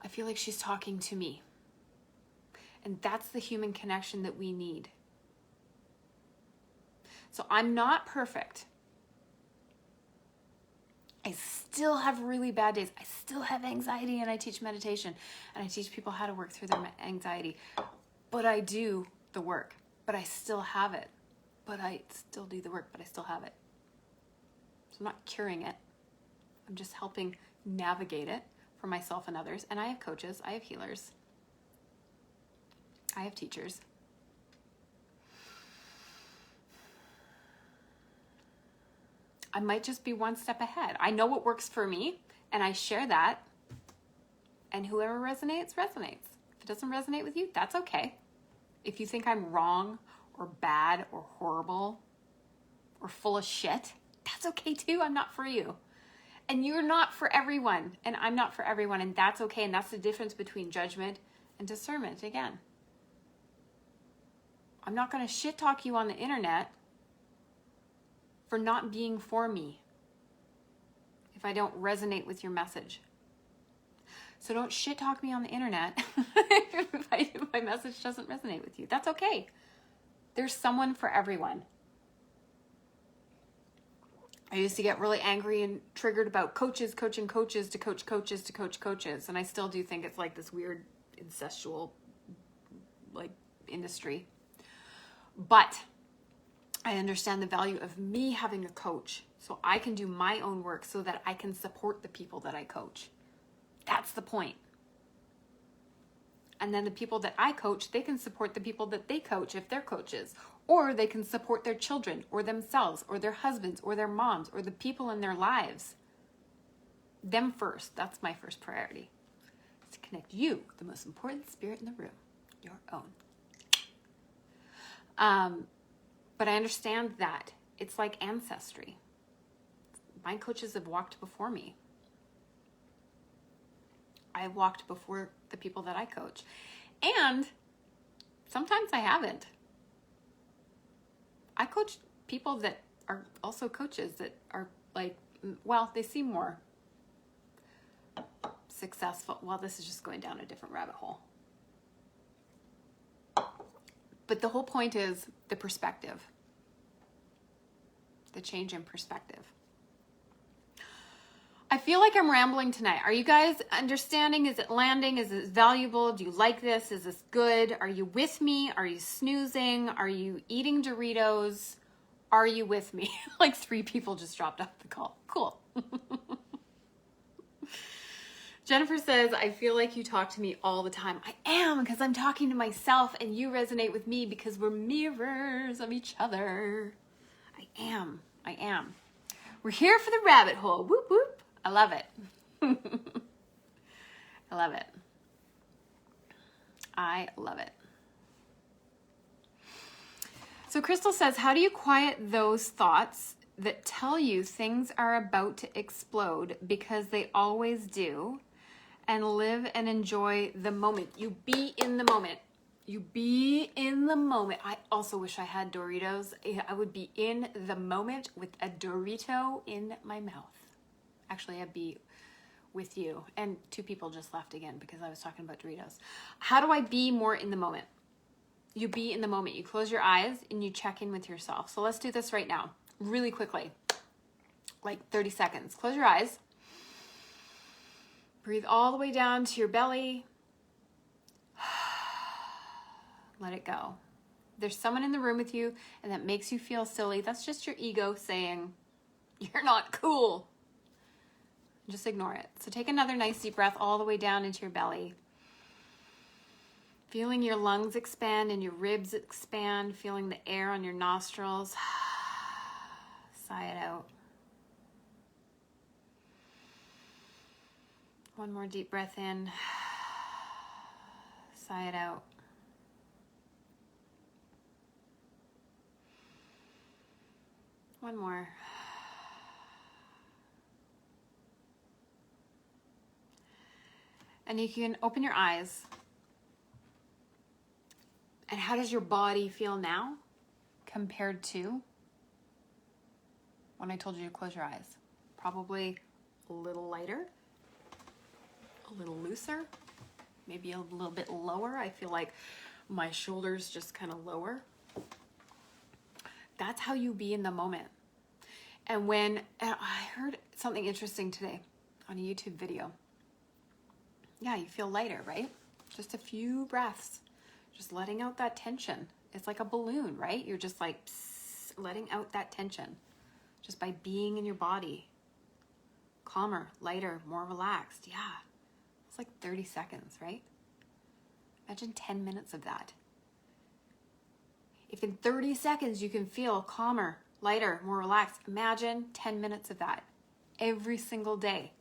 I feel like she's talking to me. And that's the human connection that we need. So I'm not perfect. I still have really bad days. I still have anxiety, and I teach meditation and I teach people how to work through their anxiety. But I do the work, but I still have it. But I still do the work, but I still have it. So I'm not curing it. I'm just helping navigate it for myself and others. And I have coaches, I have healers, I have teachers. I might just be one step ahead. I know what works for me, and I share that. And whoever resonates, resonates. If it doesn't resonate with you, that's okay. If you think I'm wrong or bad or horrible or full of shit, that's okay too. I'm not for you. And you're not for everyone, and I'm not for everyone, and that's okay. And that's the difference between judgment and discernment again. I'm not going to shit talk you on the internet for not being for me if I don't resonate with your message. So don't shit talk me on the internet if my message doesn't resonate with you. That's okay. There's someone for everyone. I used to get really angry and triggered about coaches coaching coaches to coach coaches to coach coaches. And I still do think it's like this weird incestual like industry. But I understand the value of me having a coach so I can do my own work so that I can support the people that I coach. That's the point. And then the people that I coach, they can support the people that they coach if they're coaches. Or they can support their children or themselves or their husbands or their moms or the people in their lives. Them first. That's my first priority. It's to connect you, the most important spirit in the room, your own. But I understand that it's like ancestry. My coaches have walked before me. I walked before the people that I coach. And sometimes I haven't. I coach people that are also coaches that are like, well, they seem more successful. Well, this is just going down a different rabbit hole. But the whole point is the perspective, the change in perspective. I feel like I'm rambling tonight. Are you guys understanding? Is it landing? Is it valuable? Do you like this? Is this good? Are you with me? Are you snoozing? Are you eating Doritos? Are you with me? Like 3 people just dropped off the call. Cool. Jennifer says, I feel like you talk to me all the time. I am, because I'm talking to myself and you resonate with me because we're mirrors of each other. I am. We're here for the rabbit hole. Whoop, whoop. I love it. I love it. I love it. So Crystal says, how do you quiet those thoughts that tell you things are about to explode because they always do, and live and enjoy the moment? You be in the moment. You be in the moment. I also wish I had Doritos. I would be in the moment with a Dorito in my mouth. Actually, I'd be with you. And 2 people just left again because I was talking about Doritos. How do I be more in the moment? You be in the moment. You close your eyes and you check in with yourself. So let's do this right now, really quickly, like 30 seconds. Close your eyes. Breathe all the way down to your belly. Let it go. There's someone in the room with you and that makes you feel silly. That's just your ego saying, you're not cool. Just ignore it. So take another nice deep breath all the way down into your belly. Feeling your lungs expand and your ribs expand. Feeling the air on your nostrils. Sigh it out. One more deep breath in. Sigh it out. One more. And you can open your eyes. And how does your body feel now compared to when I told you to close your eyes? Probably a little lighter, a little looser, maybe a little bit lower. I feel like my shoulders just kind of lower. That's how you be in the moment. And when I heard something interesting today on a YouTube video. Yeah, you feel lighter, right? Just a few breaths, just letting out that tension. It's like a balloon, right? You're just like letting out that tension just by being in your body. Calmer, lighter, more relaxed. Yeah, it's like 30 seconds, right? Imagine 10 minutes of that. If in 30 seconds you can feel calmer, lighter, more relaxed, imagine 10 minutes of that every single day.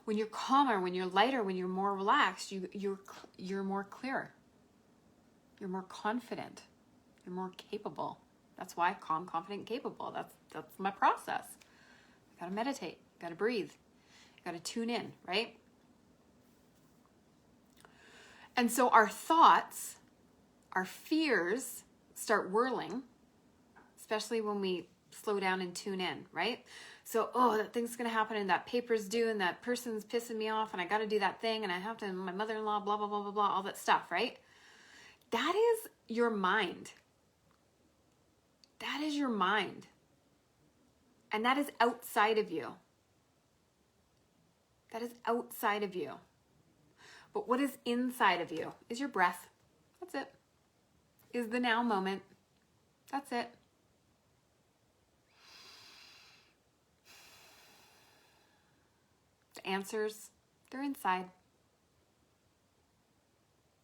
When you're calmer, when you're lighter, when you're more relaxed, you're more clear. You're more confident. You're more capable. That's why calm, confident, capable. That's my process. You gotta meditate. You gotta breathe. You gotta tune in, right? And so our thoughts, our fears start whirling, especially when we slow down and tune in, right? So, oh, that thing's going to happen and that paper's due and that person's pissing me off and I got to do that thing and I have to, and my mother-in-law, blah, blah, blah, blah, blah, all that stuff, right? That is your mind. That is your mind. And that is outside of you. That is outside of you. But what is inside of you is your breath. That's it. Is the now moment. That's it. The answers, they're inside.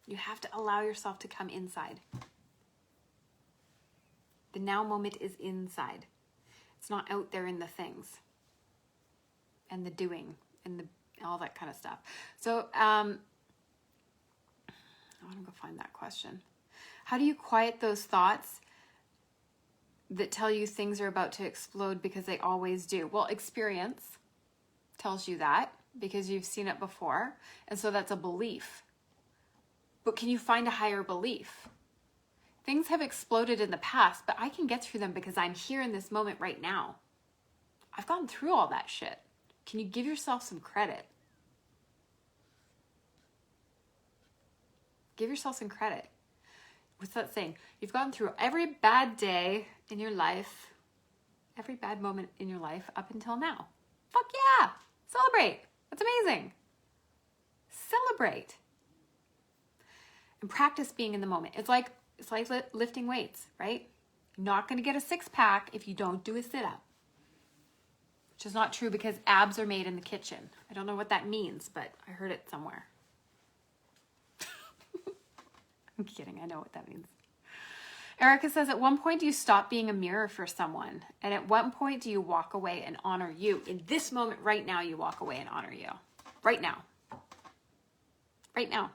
You have to allow yourself to come inside. The now moment is inside. It's not out there in the things and the doing and all that kind of stuff. So I want to go find that question. How do you quiet those thoughts that tell you things are about to explode because they always do? Well, experience tells you that because you've seen it before. And so that's a belief. But can you find a higher belief? Things have exploded in the past, but I can get through them because I'm here in this moment right now. I've gone through all that shit. Can you give yourself some credit? Give yourself some credit. What's that saying? You've gone through every bad day in your life, every bad moment in your life up until now. Fuck yeah! Celebrate. That's amazing. Celebrate. And practice being in the moment. It's like lifting weights, right? You're not going to get a six-pack if you don't do a sit-up. Which is not true because abs are made in the kitchen. I don't know what that means, but I heard it somewhere. I'm kidding. I know what that means. Erica says, at one point do you stop being a mirror for someone? And at what point do you walk away and honor you? In this moment right now, you walk away and honor you. Right now. Right now.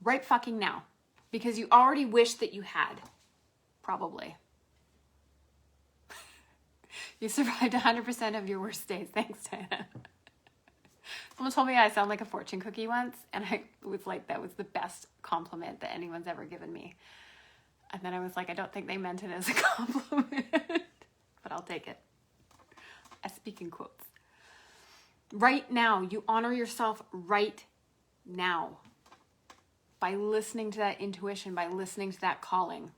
Right fucking now. Because you already wish that you had. Probably. You survived 100% of your worst days. Thanks, Diana. Someone told me I sound like a fortune cookie once, and I was like, that was the best compliment that anyone's ever given me. And then I was like, I don't think they meant it as a compliment, but I'll take it. I speak in quotes. Right now, you honor yourself right now by listening to that intuition, by listening to that calling.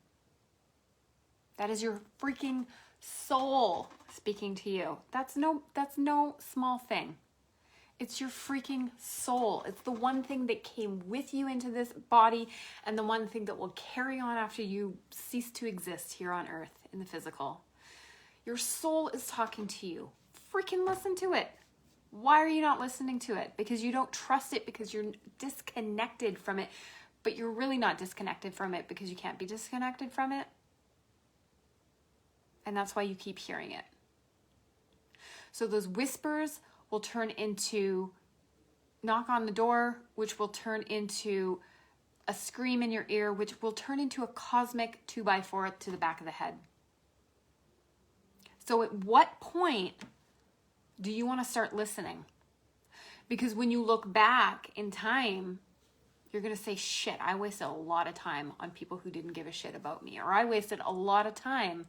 That is your freaking soul speaking to you. That's no small thing. It's your freaking soul. It's the one thing that came with you into this body and the one thing that will carry on after you cease to exist here on earth in the physical. Your soul is talking to you. Freaking listen to it. Why are you not listening to it? Because you don't trust it, because you're disconnected from it. But you're really not disconnected from it because you can't be disconnected from it. And that's why you keep hearing it. So those whispers will turn into knock on the door, which will turn into a scream in your ear, which will turn into a cosmic 2x4 to the back of the head. So at what point do you want to start listening? Because when you look back in time, you're going to say, shit, I wasted a lot of time on people who didn't give a shit about me. Or I wasted a lot of time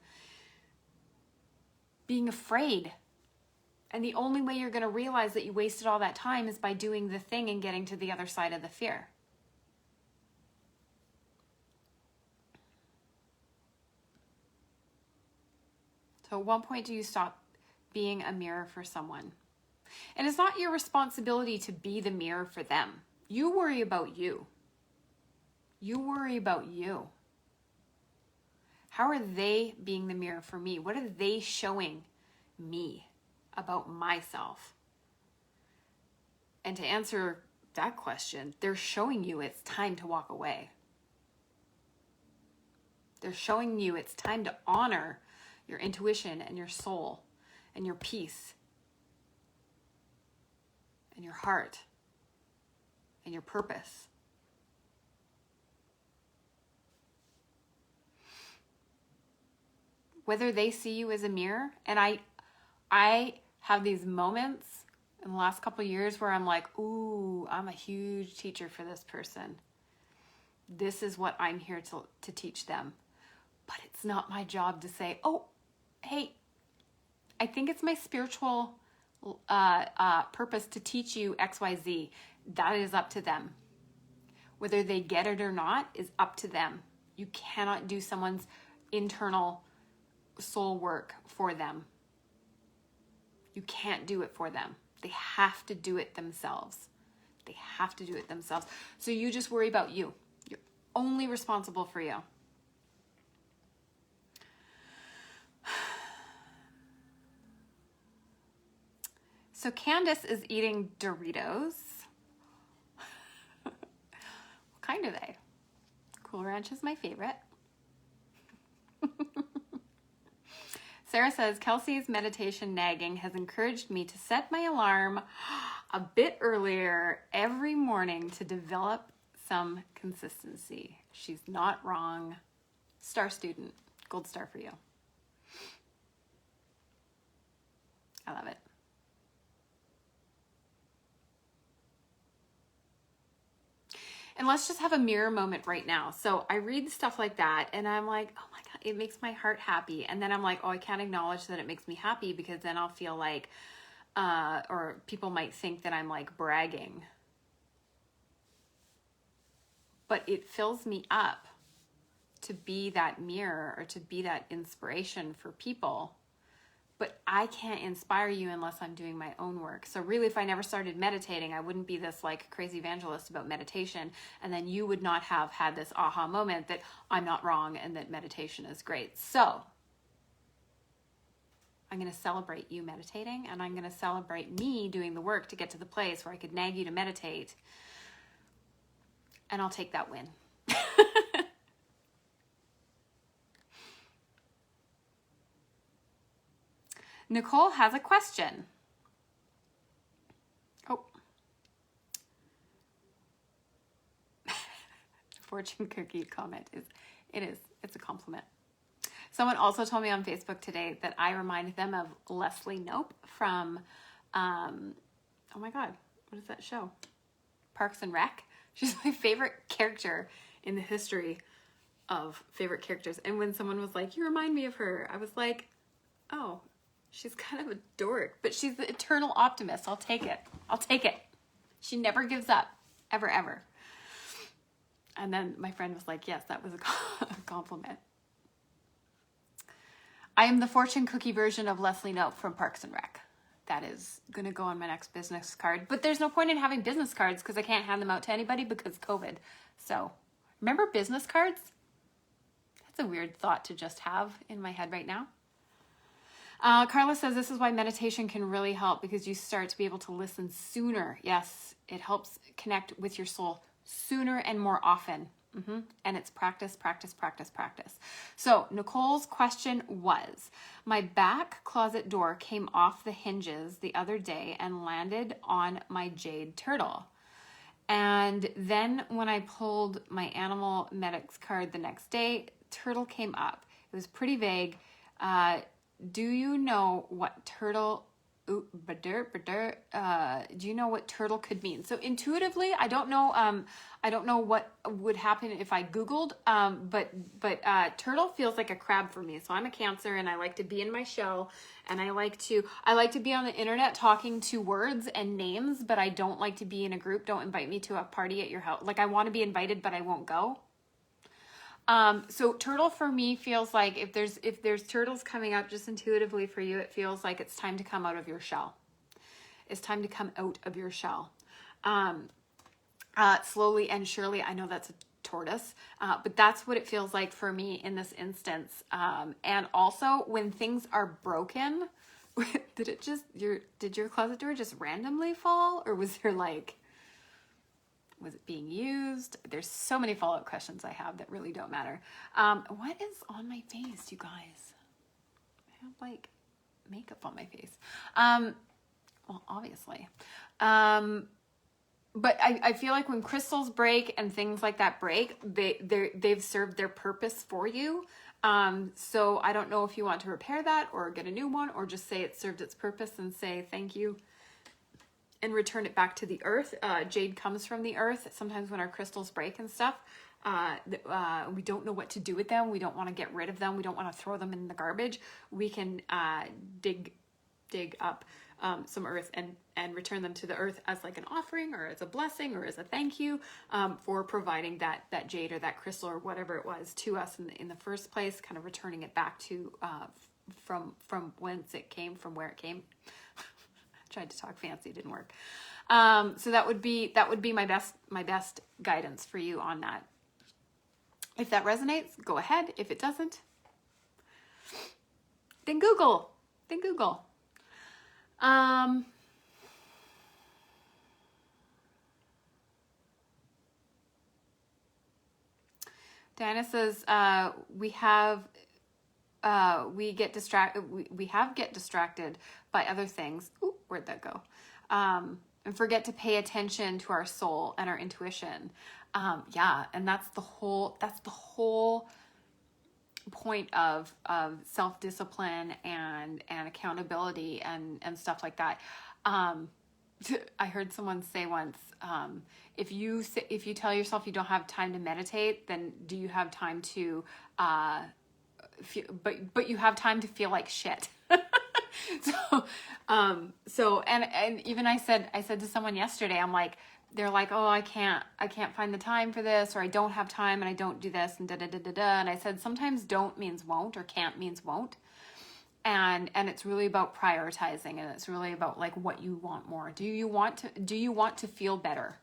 being afraid. And the only way you're going to realize that you wasted all that time is by doing the thing and getting to the other side of the fear. So at what point do you stop being a mirror for someone? And it's not your responsibility to be the mirror for them. You worry about you. You worry about you. How are they being the mirror for me? What are they showing me about myself? And to answer that question, they're showing you it's time to walk away. They're showing you it's time to honor your intuition and your soul and your peace and your heart and your purpose. Whether they see you as a mirror, and I have these moments in the last couple of years where I'm like, ooh, I'm a huge teacher for this person. This is what I'm here to teach them. But it's not my job to say, oh, hey, I think it's my spiritual purpose to teach you XYZ. That is up to them. Whether they get it or not is up to them. You cannot do someone's internal soul work for them. You can't do it for them. They have to do it themselves. They have to do it themselves. So you just worry about you. You're only responsible for you. So Candace is eating Doritos. What kind are they? Cool Ranch is my favorite. Sarah says, Kelsey's meditation nagging has encouraged me to set my alarm a bit earlier every morning to develop some consistency. She's not wrong. Star student. Gold star for you. I love it. And let's just have a mirror moment right now. So I read stuff like that and I'm like, oh my God, it makes my heart happy. And then I'm like, oh, I can't acknowledge that it makes me happy because then I'll feel like, or people might think that I'm like bragging. But it fills me up to be that mirror or to be that inspiration for people. But I can't inspire you unless I'm doing my own work. So really, if I never started meditating, I wouldn't be this like crazy evangelist about meditation. And then you would not have had this aha moment that I'm not wrong and that meditation is great. So I'm going to celebrate you meditating, and I'm going to celebrate me doing the work to get to the place where I could nag you to meditate. And I'll take that win. Nicole has a question. Oh. Fortune cookie comment it's a compliment. Someone also told me on Facebook today that I reminded them of Leslie Knope from, oh my God, what is that show? Parks and Rec. She's my favorite character in the history of favorite characters. And when someone was like, you remind me of her, I was like, oh, she's kind of a dork, but she's the eternal optimist. I'll take it. I'll take it. She never gives up, ever, ever. And then my friend was like, yes, that was a compliment. I am the fortune cookie version of Leslie Knope from Parks and Rec. That is going to go on my next business card. But there's no point in having business cards because I can't hand them out to anybody because COVID. So, remember business cards? That's a weird thought to just have in my head right now. Carla says this is why meditation can really help because you start to be able to listen sooner. Yes, it helps connect with your soul sooner and more often. And it's practice, practice, practice, practice. So Nicole's question was, my back closet door came off the hinges the other day and landed on my jade turtle. And then when I pulled my animal medics card the next day, turtle came up. It was pretty vague. Do you know what turtle? Do you know what turtle could mean? So intuitively, I don't know. I don't know what would happen if I Googled. But turtle feels like a crab for me. So I'm a Cancer, and I like to be in my shell, and I like to be on the internet talking to words and names. But I don't like to be in a group. Don't invite me to a party at your house. Like I want to be invited, but I won't go. So turtle for me feels like if there's turtles coming up just intuitively for you, it feels like it's time to come out of your shell. It's time to come out of your shell. Slowly and surely, I know that's a tortoise, but that's what it feels like for me in this instance. And also when things are broken, did your closet door just randomly fall, or was it being used? There's so many follow-up questions I have that really don't matter. What is on my face, you guys? I have like makeup on my face. Well, obviously. But I feel like when crystals break and things like that break, they've served their purpose for you. So I don't know if you want to repair that or get a new one or just say it served its purpose and say thank you and return it back to the earth. Jade comes from the earth. Sometimes when our crystals break and stuff, we don't know what to do with them. We don't want to get rid of them. We don't want to throw them in the garbage. We can dig up some earth and return them to the earth as like an offering or as a blessing or as a thank you for providing that jade or that crystal or whatever it was to us in the first place, kind of returning it back to from whence it came, from where it came. Tried to talk fancy, didn't work. So that would be my best guidance for you on that. If that resonates, go ahead. If it doesn't, then Google. Diana says we have get distracted by other things. Ooh, where'd that go? And forget to pay attention to our soul and our intuition. Yeah, and that's the whole point of self-discipline and accountability and stuff like that. I heard someone say once, if you tell yourself you don't have time to meditate, then do you have time to but you have time to feel like shit. And even I said to someone yesterday, I'm like, they're like, oh, I can't find the time for this, or I don't have time and I don't do this and and I said, sometimes don't means won't, or can't means won't. And it's really about prioritizing, and it's really about like what you want more. Do you want to feel better?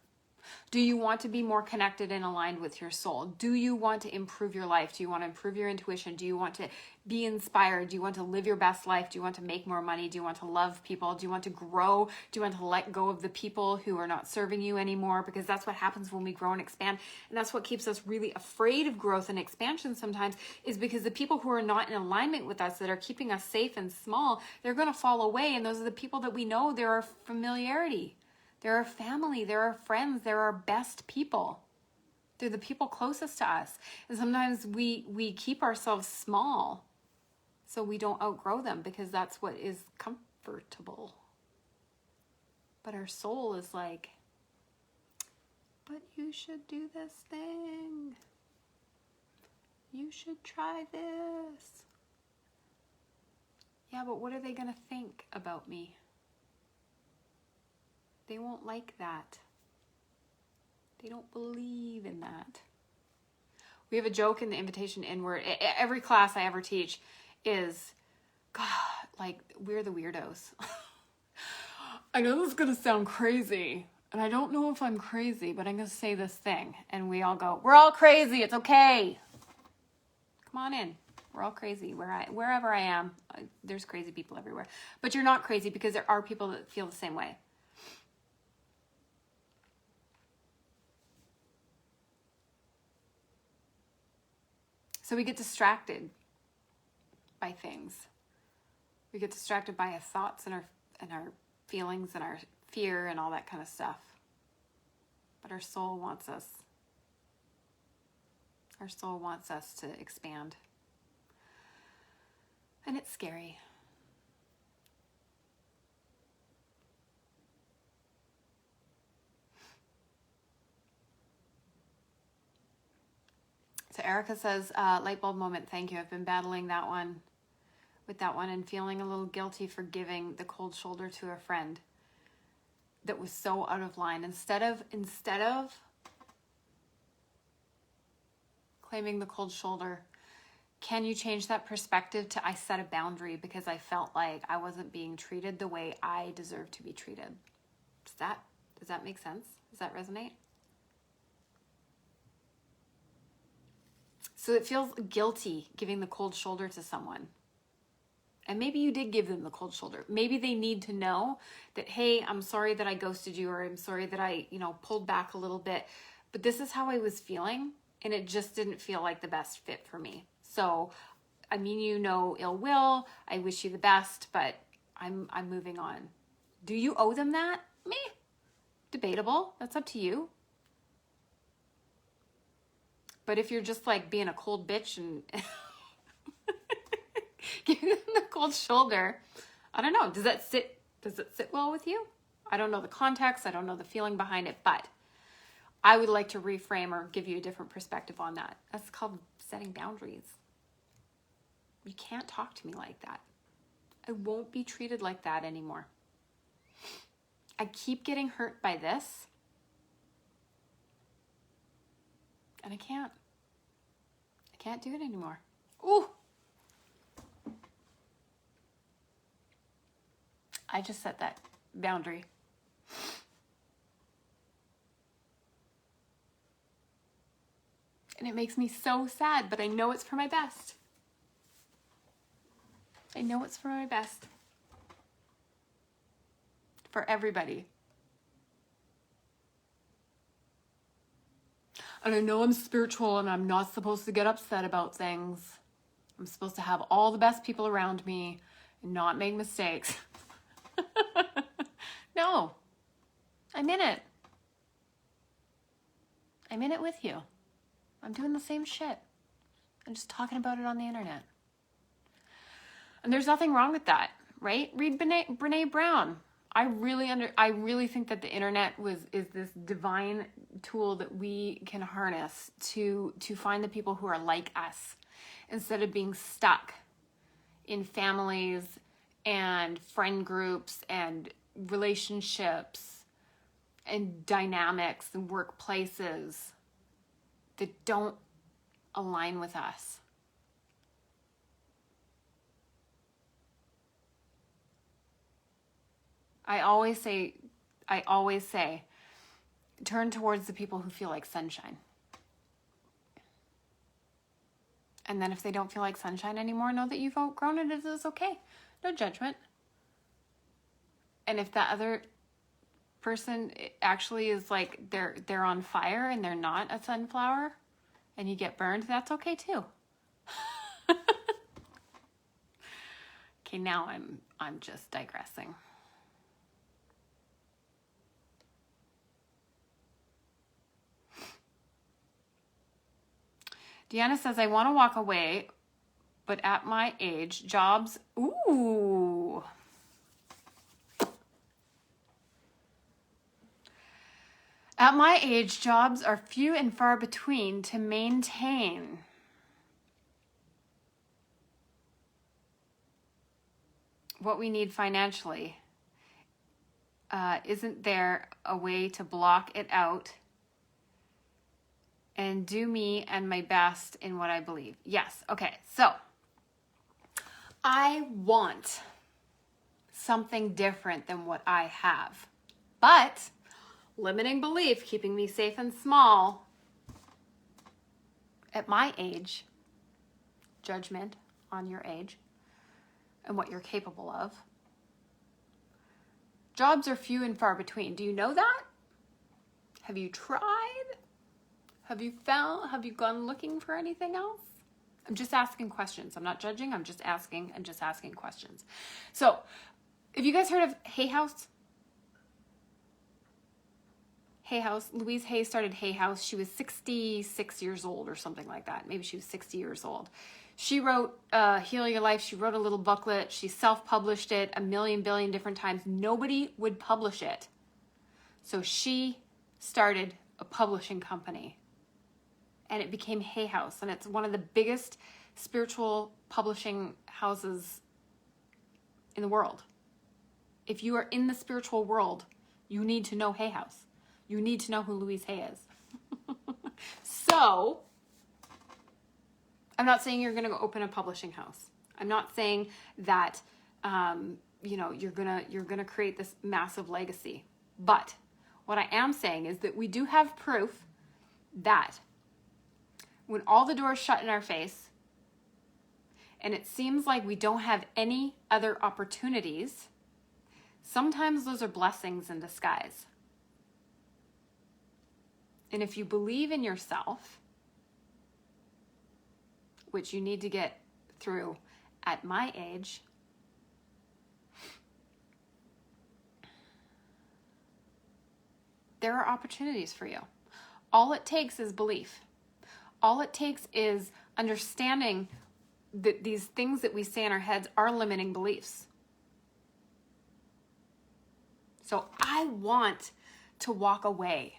Do you want to be more connected and aligned with your soul? Do you want to improve your life? Do you want to improve your intuition? Do you want to be inspired? Do you want to live your best life? Do you want to make more money? Do you want to love people? Do you want to grow? Do you want to let go of the people who are not serving you anymore? Because that's what happens when we grow and expand. And that's what keeps us really afraid of growth and expansion sometimes, is because the people who are not in alignment with us, that are keeping us safe and small, they're going to fall away. And those are the people that we know, they're our familiarity. They're our family, they're our friends, they're our best people. They're the people closest to us. And sometimes we keep ourselves small so we don't outgrow them, because that's what is comfortable. But our soul is like, but you should do this thing. You should try this. Yeah, but what are they going to think about me? They won't like that. They don't believe in that. We have a joke in the invitation inward. Every class I ever teach is, God, like, we're the weirdos. I know this is going to sound crazy, and I don't know if I'm crazy, but I'm going to say this thing, and we all go, we're all crazy, it's okay. Come on in. We're all crazy. Wherever I am, there's crazy people everywhere. But you're not crazy because there are people that feel the same way. So we get distracted by things. We get distracted by our thoughts and our feelings and our fear and all that kind of stuff. But our soul wants us. Our soul wants us to expand. And it's scary. So Erica says, light bulb moment, thank you. I've been battling that one and feeling a little guilty for giving the cold shoulder to a friend that was so out of line. Instead of claiming the cold shoulder, can you change that perspective to I set a boundary because I felt like I wasn't being treated the way I deserve to be treated? Does that make sense? Does that resonate? So it feels guilty giving the cold shoulder to someone. And maybe you did give them the cold shoulder. Maybe they need to know that, hey, I'm sorry that I ghosted you, or I'm sorry that I, pulled back a little bit. But this is how I was feeling, and it just didn't feel like the best fit for me. So, I mean, ill will. I wish you the best, but I'm moving on. Do you owe them that? Meh. Debatable. That's up to you. But if you're just like being a cold bitch and giving them the cold shoulder, I don't know. Does it sit well with you? I don't know the context. I don't know the feeling behind it, but I would like to reframe or give you a different perspective on that. That's called setting boundaries. You can't talk to me like that. I won't be treated like that anymore. I keep getting hurt by this, and I can't do it anymore. Ooh. I just set that boundary. And it makes me so sad, but I know it's for my best. I know it's for my best. For everybody. And I know I'm spiritual and I'm not supposed to get upset about things. I'm supposed to have all the best people around me and not make mistakes. No. I'm in it. I'm in it with you. I'm doing the same shit. I'm just talking about it on the internet. And there's nothing wrong with that, right? Read Brene Brown. I really think that the internet is this divine tool that we can harness to find the people who are like us, instead of being stuck in families and friend groups and relationships and dynamics and workplaces that don't align with us. I always say, turn towards the people who feel like sunshine. And then if they don't feel like sunshine anymore, know that you've outgrown it. It is okay. No judgment. And if that other person actually is like they're on fire and they're not a sunflower and you get burned, that's okay too. Okay, now I'm just digressing. Deanna says, I want to walk away, but at my age, jobs, ooh. At my age, jobs are few and far between to maintain. What we need financially. Isn't there a way to block it out and do me and my best in what I believe? Yes. Okay. So I want something different than what I have. But limiting belief, keeping me safe and small, at my age, judgment on your age and what you're capable of. Jobs are few and far between. Do you know that? Have you tried? Have you gone looking for anything else? I'm just asking questions. I'm not judging. I'm just asking questions. So, have you guys heard of Hay House? Hay House. Louise Hay started Hay House. She was 66 years old or something like that. Maybe she was 60 years old. She wrote Heal Your Life. She wrote a little booklet. She self-published it a million billion different times. Nobody would publish it. So she started a publishing company. And it became Hay House. And it's one of the biggest spiritual publishing houses in the world. If you are in the spiritual world, you need to know Hay House. You need to know who Louise Hay is. So, I'm not saying you're going to go open a publishing house. I'm not saying that, you're gonna create this massive legacy. But what I am saying is that we do have proof that when all the doors shut in our face, and it seems like we don't have any other opportunities, sometimes those are blessings in disguise. And if you believe in yourself, which you need to get through at my age, there are opportunities for you. All it takes is belief. All it takes is understanding that these things that we say in our heads are limiting beliefs. So I want to walk away.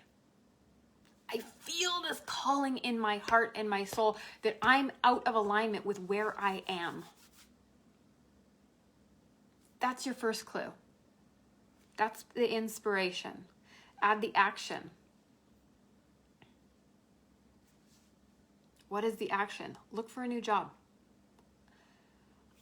I feel this calling in my heart and my soul that I'm out of alignment with where I am. That's your first clue. That's the inspiration. Add the action. What is the action? Look for a new job.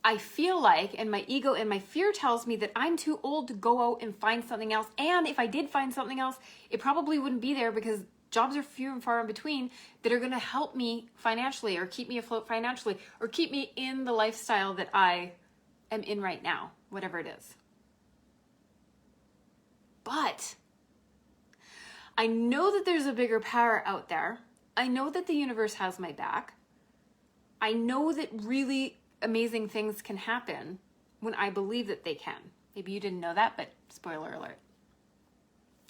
I feel like, and my ego and my fear tells me that I'm too old to go out and find something else. And if I did find something else, it probably wouldn't be there because jobs are few and far in between that are going to help me financially or keep me afloat financially or keep me in the lifestyle that I am in right now, whatever it is. But I know that there's a bigger power out there. I know that the universe has my back. I know that really amazing things can happen when I believe that they can. Maybe you didn't know that, but spoiler alert.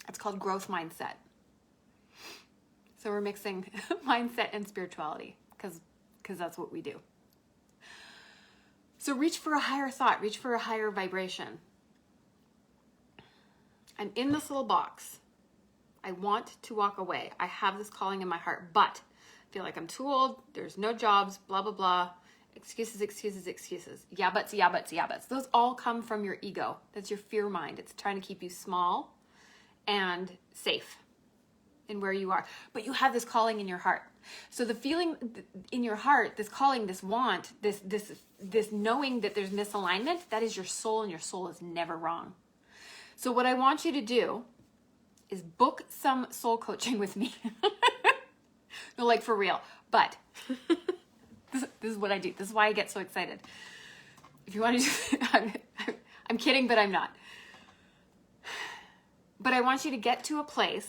It's called growth mindset. So we're mixing mindset and spirituality because that's what we do. So reach for a higher thought, reach for a higher vibration. I'm in this little box. I want to walk away. I have this calling in my heart, but I feel like I'm too old. There's no jobs, blah, blah, blah. Excuses, excuses, excuses. Yeah, buts, yeah, buts, yeah, buts. Those all come from your ego. That's your fear mind. It's trying to keep you small and safe in where you are. But you have this calling in your heart. So the feeling in your heart, this calling, this want, this knowing that there's misalignment, that is your soul, and your soul is never wrong. So what I want you to do is book some soul coaching with me. No, like for real. But this is what I do. This is why I get so excited. If you want to I'm kidding, but I'm not. But I want you to get to a place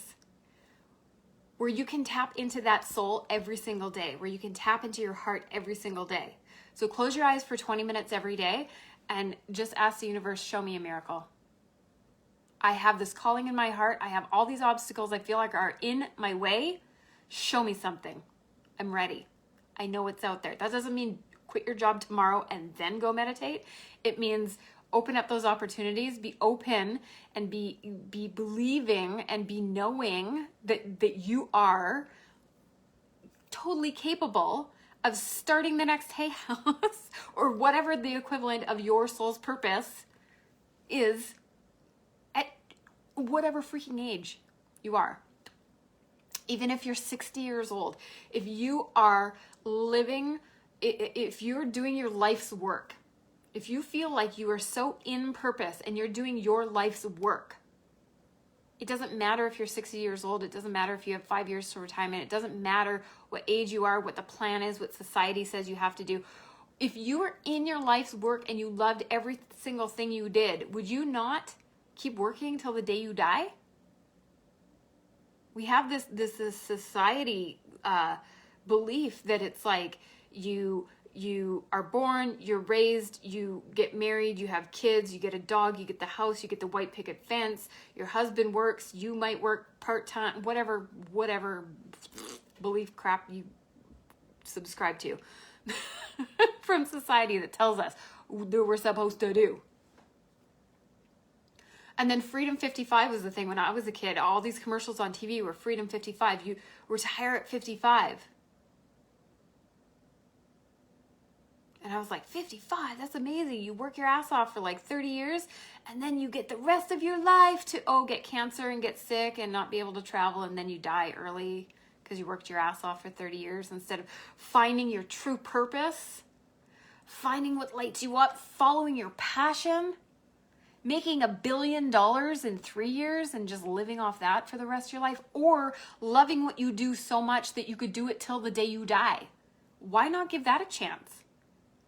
where you can tap into that soul every single day, where you can tap into your heart every single day. So close your eyes for 20 minutes every day and just ask the universe, show me a miracle. I have this calling in my heart. I have all these obstacles I feel like are in my way. Show me something. I'm ready. I know it's out there. That doesn't mean quit your job tomorrow and then go meditate. It means open up those opportunities, be open and be believing and be knowing that you are totally capable of starting the next Hay House or whatever the equivalent of your soul's purpose is at whatever freaking age you are. Even if you're 60 years old, if you are living, if you're doing your life's work if you feel like you are so in purpose and you're doing your life's work, it doesn't matter if you're 60 years old. It doesn't matter if you have 5 years to retirement. It doesn't matter what age you are, what the plan is, what society says you have to do. If you are in your life's work and you loved every single thing you did, would you not keep working till the day you die? We have this society belief that it's like you are born, you're raised, you get married, you have kids, you get a dog, you get the house, you get the white picket fence, your husband works, you might work part-time, whatever belief crap you subscribe to from society that tells us that we're supposed to do. And then Freedom 55 was the thing when I was a kid. All these commercials on TV were Freedom 55. You retire at 55. And I was like, 55, that's amazing. You work your ass off for like 30 years and then you get the rest of your life to, get cancer and get sick and not be able to travel, and then you die early because you worked your ass off for 30 years instead of finding your true purpose, finding what lights you up, following your passion, making $1 billion in 3 years and just living off that for the rest of your life, or loving what you do so much that you could do it till the day you die. Why not give that a chance?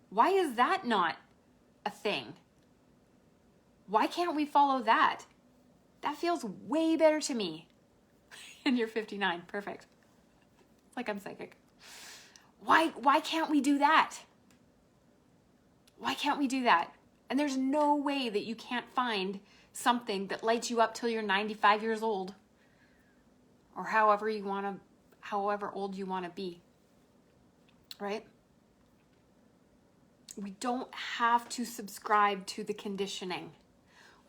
Why is that not a thing? Why can't we follow that? That feels way better to me. And you're 59. Perfect. Like I'm psychic. Why can't we do that? Why can't we do that? And there's no way that you can't find something that lights you up till you're 95 years old, or however old you want to be. Right? We don't have to subscribe to the conditioning.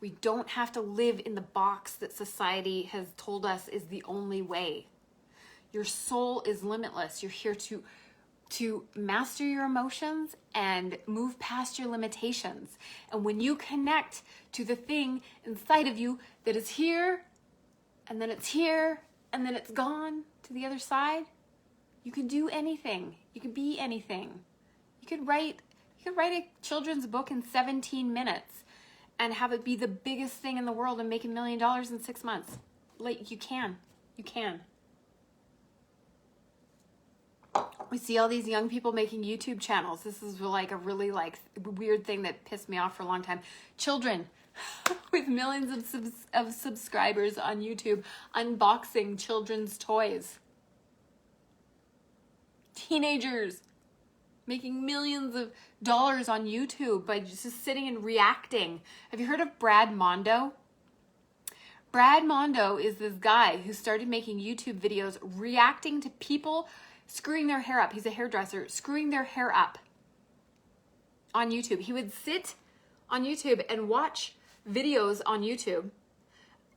We don't have to live in the box that society has told us is the only way. Your soul is limitless. You're here to master your emotions and move past your limitations. And when you connect to the thing inside of you that is here, and then it's here, and then it's gone to the other side, you can do anything. You can be anything. You could write a children's book in 17 minutes and have it be the biggest thing in the world and make $1 million in 6 months. Like, you can. We see all these young people making YouTube channels. This is like a really weird thing that pissed me off for a long time. Children with millions of subscribers on YouTube unboxing children's toys. Teenagers making millions of dollars on YouTube by just sitting and reacting. Have you heard of Brad Mondo? Brad Mondo is this guy who started making YouTube videos reacting to people screwing their hair up. He's a hairdresser, screwing their hair up on YouTube. He would sit on YouTube and watch videos on YouTube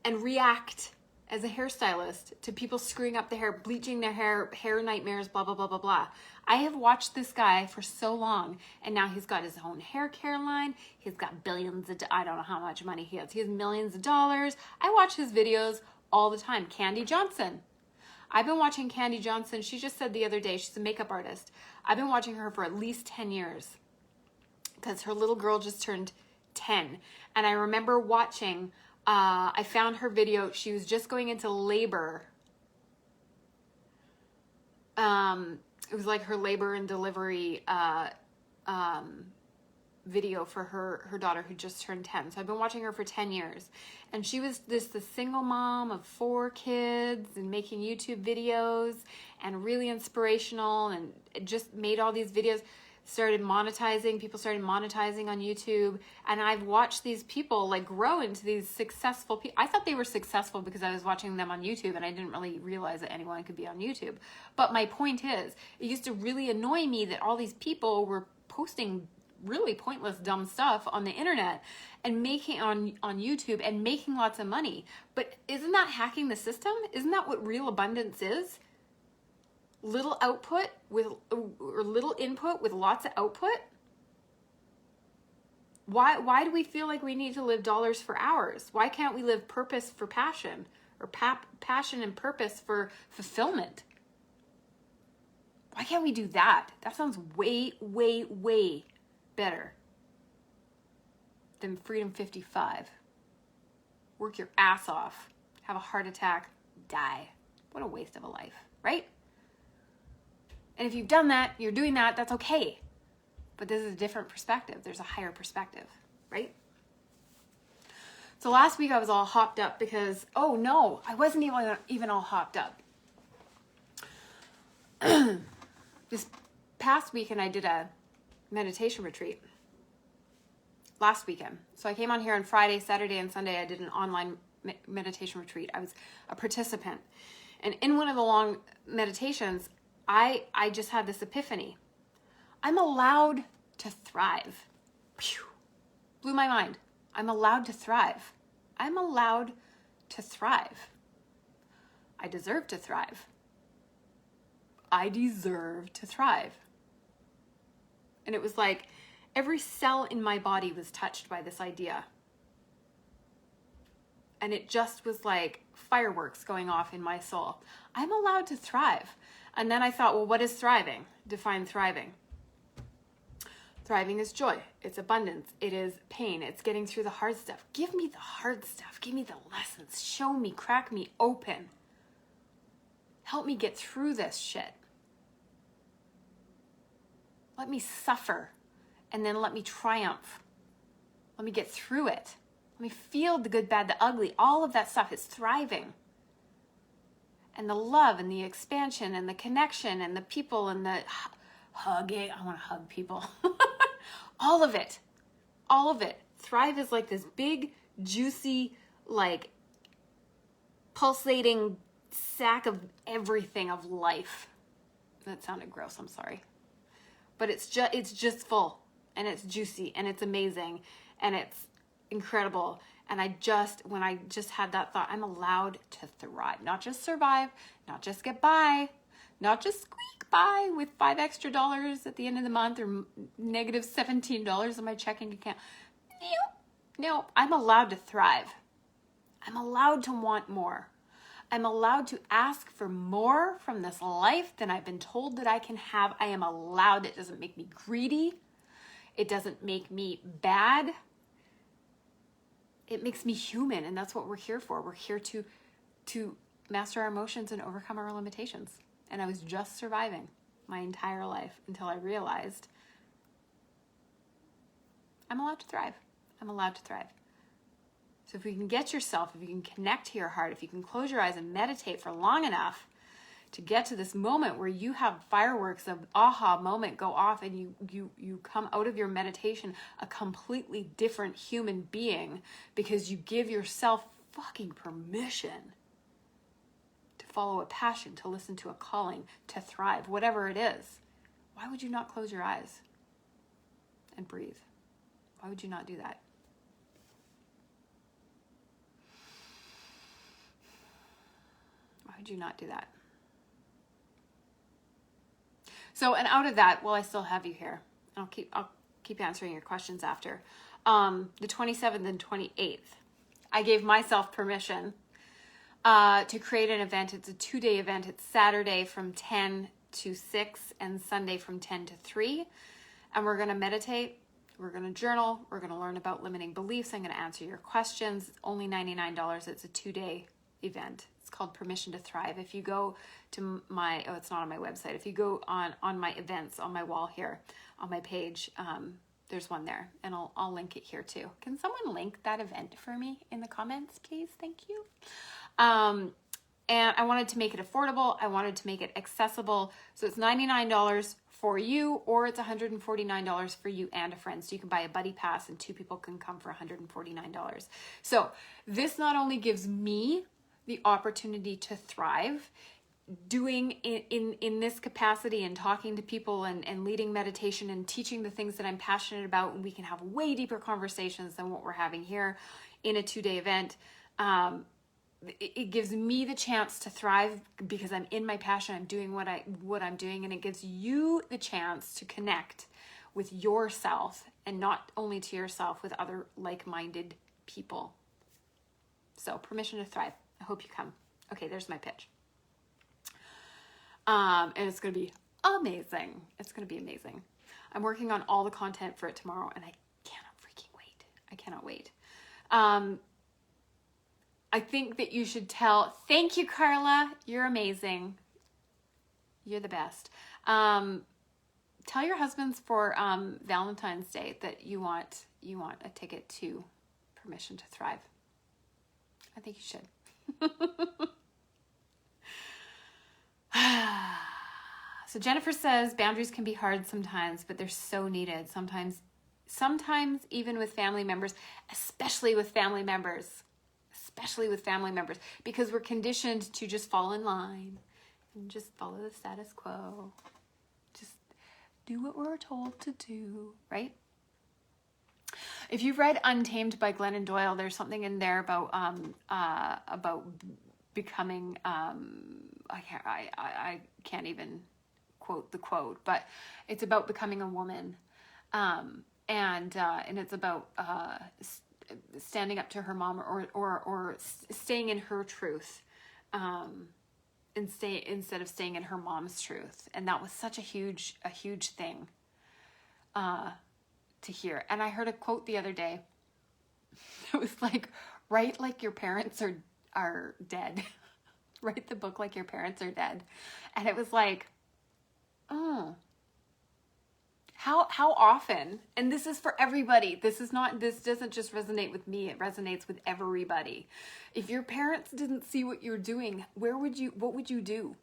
and react as a hairstylist to people screwing up their hair, bleaching their hair nightmares, blah, blah, blah, blah, blah. I have watched this guy for so long, and now he's got his own hair care line. He's got billions of, I don't know how much money he has. He has millions of dollars. I watch his videos all the time. Candy Johnson. I've been watching Candy Johnson. She just said the other day, she's a makeup artist. I've been watching her for at least 10 years because her little girl just turned 10. And I remember watching, I found her video. She was just going into labor. It was like her labor and delivery video for her daughter who just turned 10. So I've been watching her for 10 years. And she was the single mom of 4 kids and making YouTube videos and really inspirational, and just made all these videos, people started monetizing on YouTube. And I've watched these people grow into these successful people. I thought they were successful because I was watching them on YouTube, and I didn't really realize that anyone could be on YouTube. But my point is, it used to really annoy me that all these people were posting really pointless, dumb stuff on the internet and making on YouTube and making lots of money. But isn't that hacking the system? Isn't that what real abundance is? Little output or little input with lots of output? Why do we feel like we need to live dollars for hours? Why can't we live purpose for passion, or passion and purpose for fulfillment? Why can't we do that? That sounds way, way, way better. than Freedom 55. Work your ass off, have a heart attack, die. What a waste of a life, right? And if you've done that, you're doing that, that's okay. But this is a different perspective. There's a higher perspective, right? So last week I was all hopped up because, oh no, I wasn't even all hopped up. This past weekend I did a meditation retreat. Last weekend. So I came on here on Friday, Saturday, and Sunday. I did an online meditation retreat. I was a participant. And in one of the long meditations, I just had this epiphany. I'm allowed to thrive. Phew. Blew my mind. I'm allowed to thrive. I'm allowed to thrive. I deserve to thrive. I deserve to thrive. And it was like every cell in my body was touched by this idea. And it just was like fireworks going off in my soul. I'm allowed to thrive. And then I thought, well, what is thriving? Define thriving. Thriving is joy. It's abundance. It is pain. It's getting through the hard stuff. Give me the hard stuff. Give me the lessons. Show me, crack me open. Help me get through this shit. Let me suffer, and then let me triumph. Let me get through it. Let me feel the good, bad, the ugly. All of that stuff is thriving. And the love and the expansion and the connection and the people and the hugging. I want to hug people. All of it. All of it. Thrive is like this big, juicy, like pulsating sack of everything of life. That sounded gross. I'm sorry. But it's just full, and it's juicy, and it's amazing, and it's incredible. And when I just had that thought, I'm allowed to thrive, not just survive, not just get by, not just squeak by with $5 extra at the end of the month or negative $17 in my checking account. No, I'm allowed to thrive. I'm allowed to want more. I'm allowed to ask for more from this life than I've been told that I can have. I am allowed. It doesn't make me greedy. It doesn't make me bad. It makes me human, and that's what we're here for. We're here to master our emotions and overcome our limitations. And I was just surviving my entire life until I realized I'm allowed to thrive. I'm allowed to thrive. So if you can get yourself, if you can connect to your heart, if you can close your eyes and meditate for long enough to get to this moment where you have fireworks of aha moment go off and you come out of your meditation a completely different human being because you give yourself fucking permission to follow a passion, to listen to a calling, to thrive, whatever it is. Why would you not close your eyes and breathe? Why would you not do that? Why would you not do that? So, and out of that, well, I still have you here. I'll keep answering your questions after. The 27th and 28th, I gave myself permission to create an event. It's a 2-day event. It's Saturday from 10 to 6 and Sunday from 10 to 3. And we're going to meditate. We're going to journal. We're going to learn about limiting beliefs. I'm going to answer your questions. It's only $99. It's a 2-day event. It's called Permission to Thrive. If you go to my, it's not on my website. If you go on my events on my wall here, on my page, there's one there, and I'll link it here too. Can someone link that event for me in the comments, please? Thank you. And I wanted to make it affordable. I wanted to make it accessible. So it's $99 for you, or it's $149 for you and a friend. So you can buy a buddy pass and 2 people can come for $149. So this not only gives me the opportunity to thrive, doing in this capacity and talking to people and leading meditation and teaching the things that I'm passionate about, and we can have way deeper conversations than what we're having here in a 2-day event. It gives me the chance to thrive because I'm in my passion. I'm doing what I'm doing, and it gives you the chance to connect with yourself, and not only to yourself, with other like-minded people. So, permission to thrive. I hope you come. Okay, there's my pitch. And it's going to be amazing. It's going to be amazing. I'm working on all the content for it tomorrow, and I cannot freaking wait. I cannot wait. I think that you should thank you, Carla. You're amazing. You're the best. Tell your husbands for Valentine's Day that you want a ticket to Permission to Thrive. I think you should. So Jennifer says boundaries can be hard sometimes, but they're so needed. Sometimes even with family members, especially with family members, because we're conditioned to just fall in line and just follow the status quo. Just do what we're told to do, right? If you've read Untamed by Glennon Doyle, there's something in there about becoming, I can't even quote the quote, but it's about becoming a woman. And it's about standing up to her mom or staying in her truth, instead of staying in her mom's truth. And that was such a huge thing to hear. And I heard a quote the other day. It was like, write like your parents are dead. Write the book like your parents are dead. And it was like, oh, how often, and this is for everybody. This doesn't just resonate with me. It resonates with everybody. If your parents didn't see what you're doing, what would you do?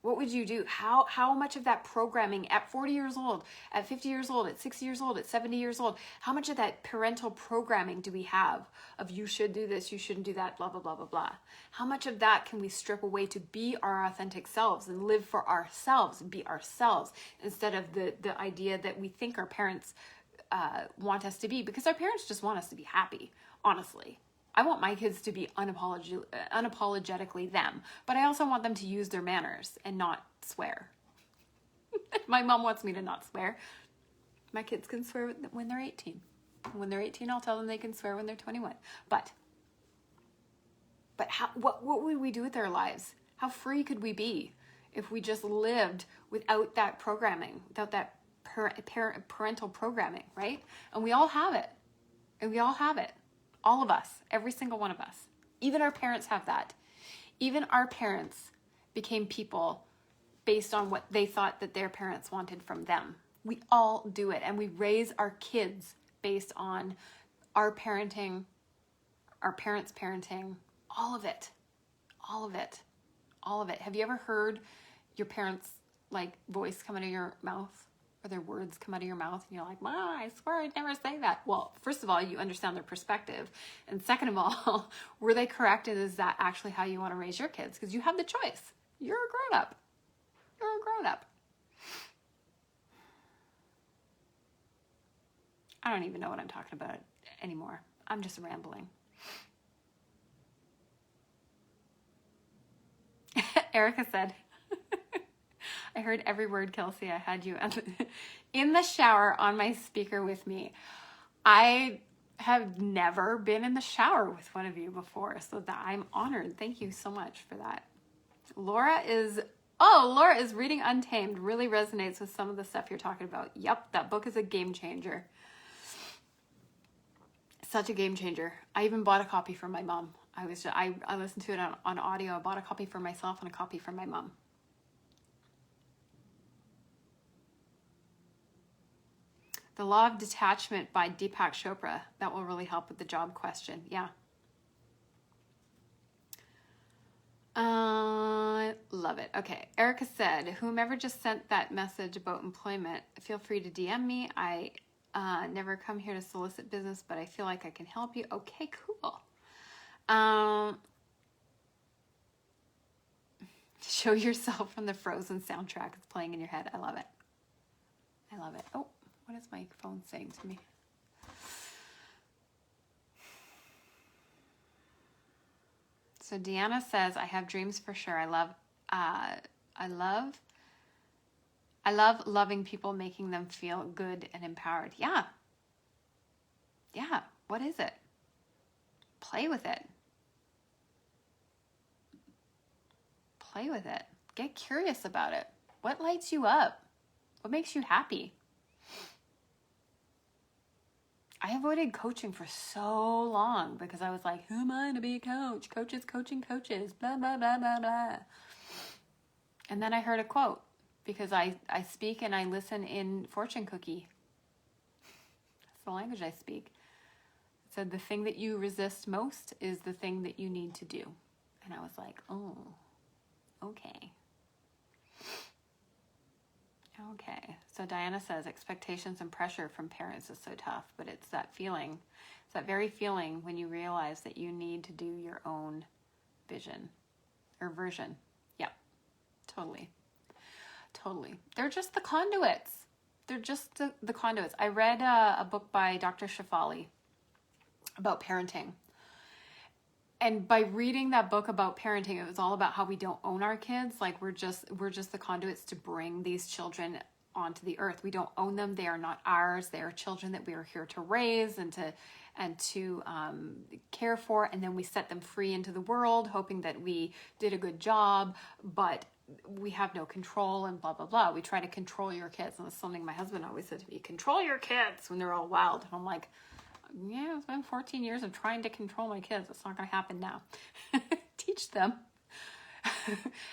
What would you do? How much of that programming at 40 years old, at 50 years old, at 60 years old, at 70 years old, how much of that parental programming do we have of you should do this, you shouldn't do that, blah, blah, blah, blah, blah? How much of that can we strip away to be our authentic selves and live for ourselves and be ourselves instead of the idea that we think our parents want us to be? Because our parents just want us to be happy, honestly. I want my kids to be unapologetically them, but I also want them to use their manners and not swear. My mom wants me to not swear. My kids can swear when they're 18. When they're 18, I'll tell them they can swear when they're 21. But what would we do with our lives? How free could we be if we just lived without that programming, without that parental programming, right? And we all have it. All of us, every single one of us. Even our parents have that. Even our parents became people based on what they thought that their parents wanted from them. We all do it. And we raise our kids based on our parenting, our parents' parenting, all of it. Have you ever heard your parents' voice come out of your mouth? Or their words come out of your mouth and you're like, Mom, I swear I'd never say that. Well, first of all, you understand their perspective. And second of all, were they correct? And is that actually how you want to raise your kids? Because you have the choice. You're a grown-up. I don't even know what I'm talking about anymore. I'm just rambling. Erica said, I heard every word, Kelsey. I had you in the shower on my speaker with me. I have never been in the shower with one of you before, so that I'm honored. Thank you so much for that. Laura is reading Untamed. Really resonates with some of the stuff you're talking about. Yep, that book is a game changer. Such a game changer. I even bought a copy for my mom. I listened to it on audio. I bought a copy for myself and a copy for my mom. The Law of Detachment by Deepak Chopra. That will really help with the job question. Yeah. Love it. Okay. Erica said, whomever just sent that message about employment, feel free to DM me. I never come here to solicit business, but I feel like I can help you. Okay, cool. Show yourself from the Frozen soundtrack. It's playing in your head. I love it. Oh. What is my phone saying to me? So Deanna says, I have dreams for sure. I love loving people, making them feel good and empowered. Yeah. What is it? Play with it. Get curious about it. What lights you up? What makes you happy? I avoided coaching for so long because I was like, who am I to be a coach? Coaches coaching coaches, blah, blah, blah, blah, blah. And then I heard a quote because I speak and I listen in fortune cookie. That's the language I speak. It said the thing that you resist most is the thing that you need to do. And I was like, oh, okay. Okay, so Diana says expectations and pressure from parents is so tough, but it's that feeling, it's that very feeling when you realize that you need to do your own vision or version. Yeah, totally. They're just the conduits. They're just the conduits. I read a book by Dr. Shafali about parenting. And by reading that book about parenting, it was all about how we don't own our kids. Like we're just the conduits to bring these children onto the earth. We don't own them. They are not ours. They are children that we are here to raise and to care for. And then we set them free into the world, hoping that we did a good job, but we have no control and blah, blah, blah. We try to control your kids. And that's something my husband always said to me, control your kids when they're all wild. And I'm like, yeah, it's been 14 years of trying to control my kids. It's not going to happen now. Teach them.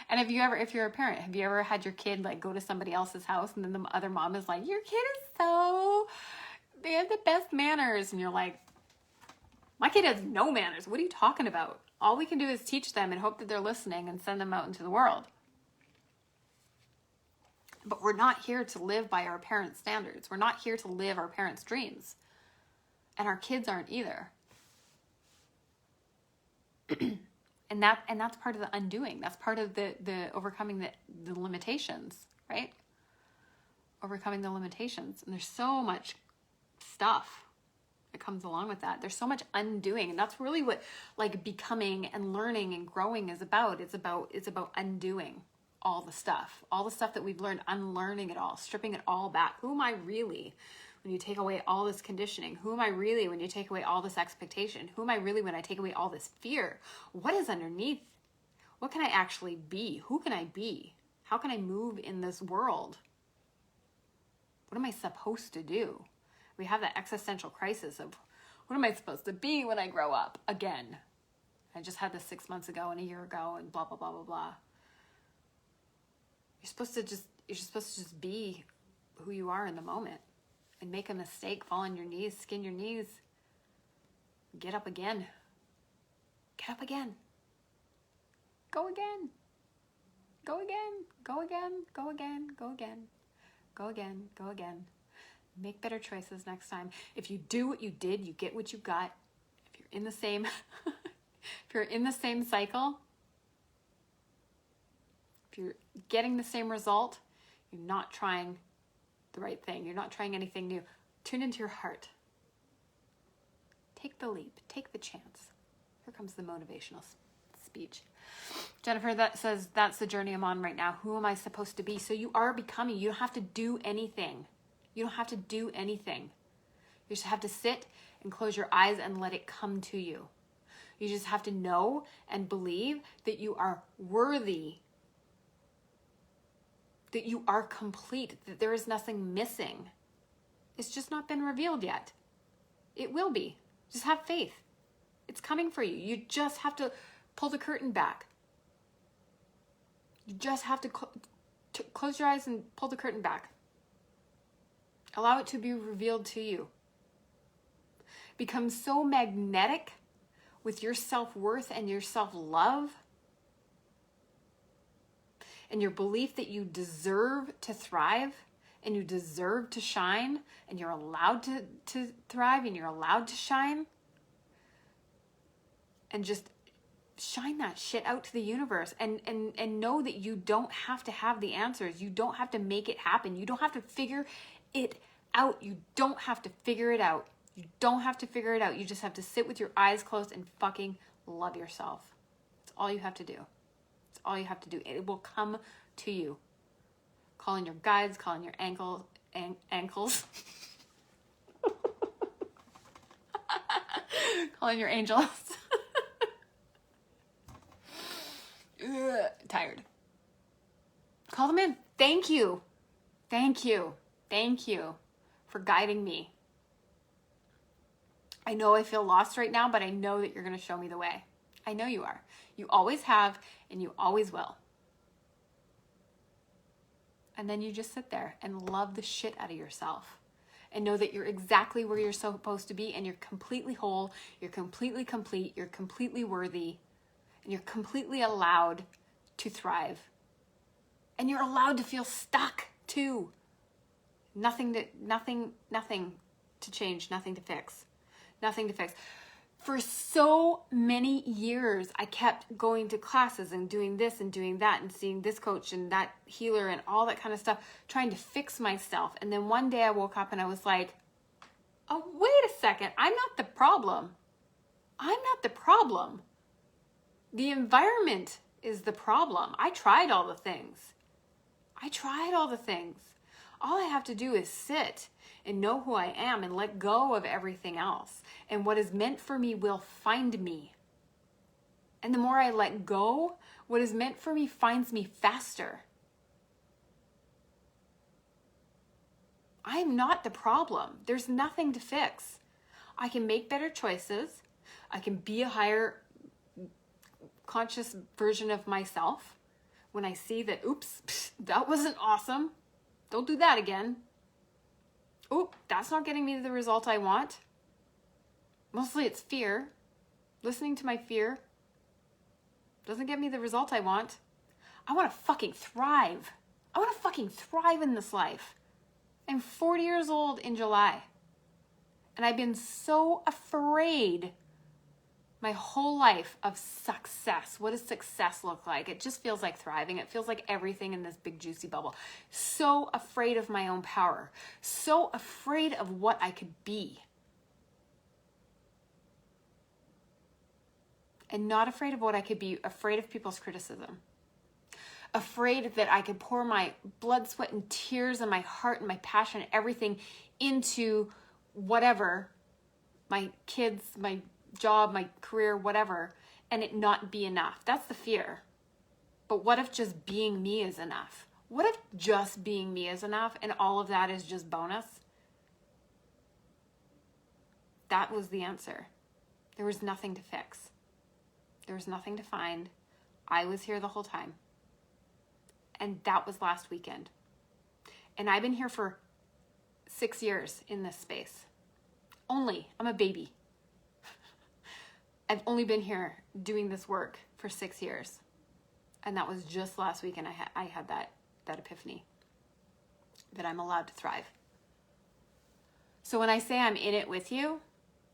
And if you're a parent, have you ever had your kid like go to somebody else's house and then the other mom is like, your kid is they have the best manners. And you're like, my kid has no manners. What are you talking about? All we can do is teach them and hope that they're listening and send them out into the world. But we're not here to live by our parents' standards. We're not here to live our parents' dreams. And our kids aren't either. and that's part of the undoing. That's part of the overcoming the limitations, right? Overcoming the limitations. And there's so much stuff that comes along with that. There's so much undoing. And that's really what like becoming and learning and growing is about. It's about undoing all the stuff that we've learned, unlearning it all, stripping it all back. Who am I really? When you take away all this conditioning? Who am I really when you take away all this expectation? Who am I really when I take away all this fear? What is underneath? What can I actually be? Who can I be? How can I move in this world? What am I supposed to do? We have that existential crisis of what am I supposed to be when I grow up again? I just had this 6 months ago and a year ago and blah, blah, blah, blah, blah. You're supposed to just be who you are in the moment. And make a mistake, fall on your knees, skin your knees. Get up again. Get up again. Go again. Go again. Go again. Go again. Go again. Go again. Go again. Make better choices next time. If you do what you did, you get what you got. If you're in the same if you're in the same cycle, if you're getting the same result, you're not trying the right thing. You're not trying anything new. Tune into your heart. Take the leap. Take the chance. Here comes the motivational speech. Jennifer that says, that's the journey I'm on right now. Who am I supposed to be? So you are becoming. You don't have to do anything. You don't have to do anything. You just have to sit and close your eyes and let it come to you. You just have to know and believe that you are worthy, that you are complete, that there is nothing missing. It's just not been revealed yet. It will be. Just have faith. It's coming for you. You just have to pull the curtain back. You just have to close your eyes and pull the curtain back. Allow it to be revealed to you. Become so magnetic with your self-worth and your self-love and your belief that you deserve to thrive and you deserve to shine and you're allowed to thrive and you're allowed to shine, and just shine that shit out to the universe and know that you don't have to have the answers. You don't have to make it happen. You don't have to figure it out. You don't have to figure it out. You don't have to figure it out. You just have to sit with your eyes closed and fucking love yourself. That's all you have to do. That's all you have to do. It will come to you. Call in your guides, call in your ankles. Call in your angels. Tired. Call them in. Thank you. Thank you. Thank you for guiding me I know I feel lost right now, but I know that you're going to show me the way. I know you are. You always have, and you always will. And then you just sit there and love the shit out of yourself and know that you're exactly where you're supposed to be, and you're completely whole, you're completely complete, you're completely worthy, and you're completely allowed to thrive. And you're allowed to feel stuck too. Nothing to change, nothing to fix. Nothing to fix. For so many years, I kept going to classes and doing this and doing that and seeing this coach and that healer and all that kind of stuff, trying to fix myself. And then one day I woke up and I was like, oh, wait a second. I'm not the problem. I'm not the problem. The environment is the problem. I tried all the things. All I have to do is sit and know who I am and let go of everything else. And what is meant for me will find me. And the more I let go, what is meant for me finds me faster. I am not the problem. There's nothing to fix. I can make better choices. I can be a higher conscious version of myself. When I see that, oops, that wasn't awesome. Don't do that again. Oh, that's not getting me the result I want. Mostly it's fear. Listening to my fear doesn't get me the result I want. I want to fucking thrive. I want to fucking thrive in this life. I'm 40 years old in July. And I've been so afraid my whole life of success. What does success look like? It just feels like thriving. It feels like everything in this big juicy bubble. So afraid of my own power. So afraid of what I could be. And not afraid of what I could be, afraid of people's criticism. Afraid that I could pour my blood, sweat, and tears and my heart and my passion and everything into whatever, my kids, my job, my career, whatever, and it not be enough. That's the fear. But what if just being me is enough? What if just being me is enough and all of that is just bonus? That was the answer. There was nothing to fix. There was nothing to find. I was here the whole time. And that was last weekend. And I've been here for 6 years in this space. I'm a baby. I've only been here doing this work for 6 years. And that was just last weekend I had that epiphany that I'm allowed to thrive. So when I say I'm in it with you,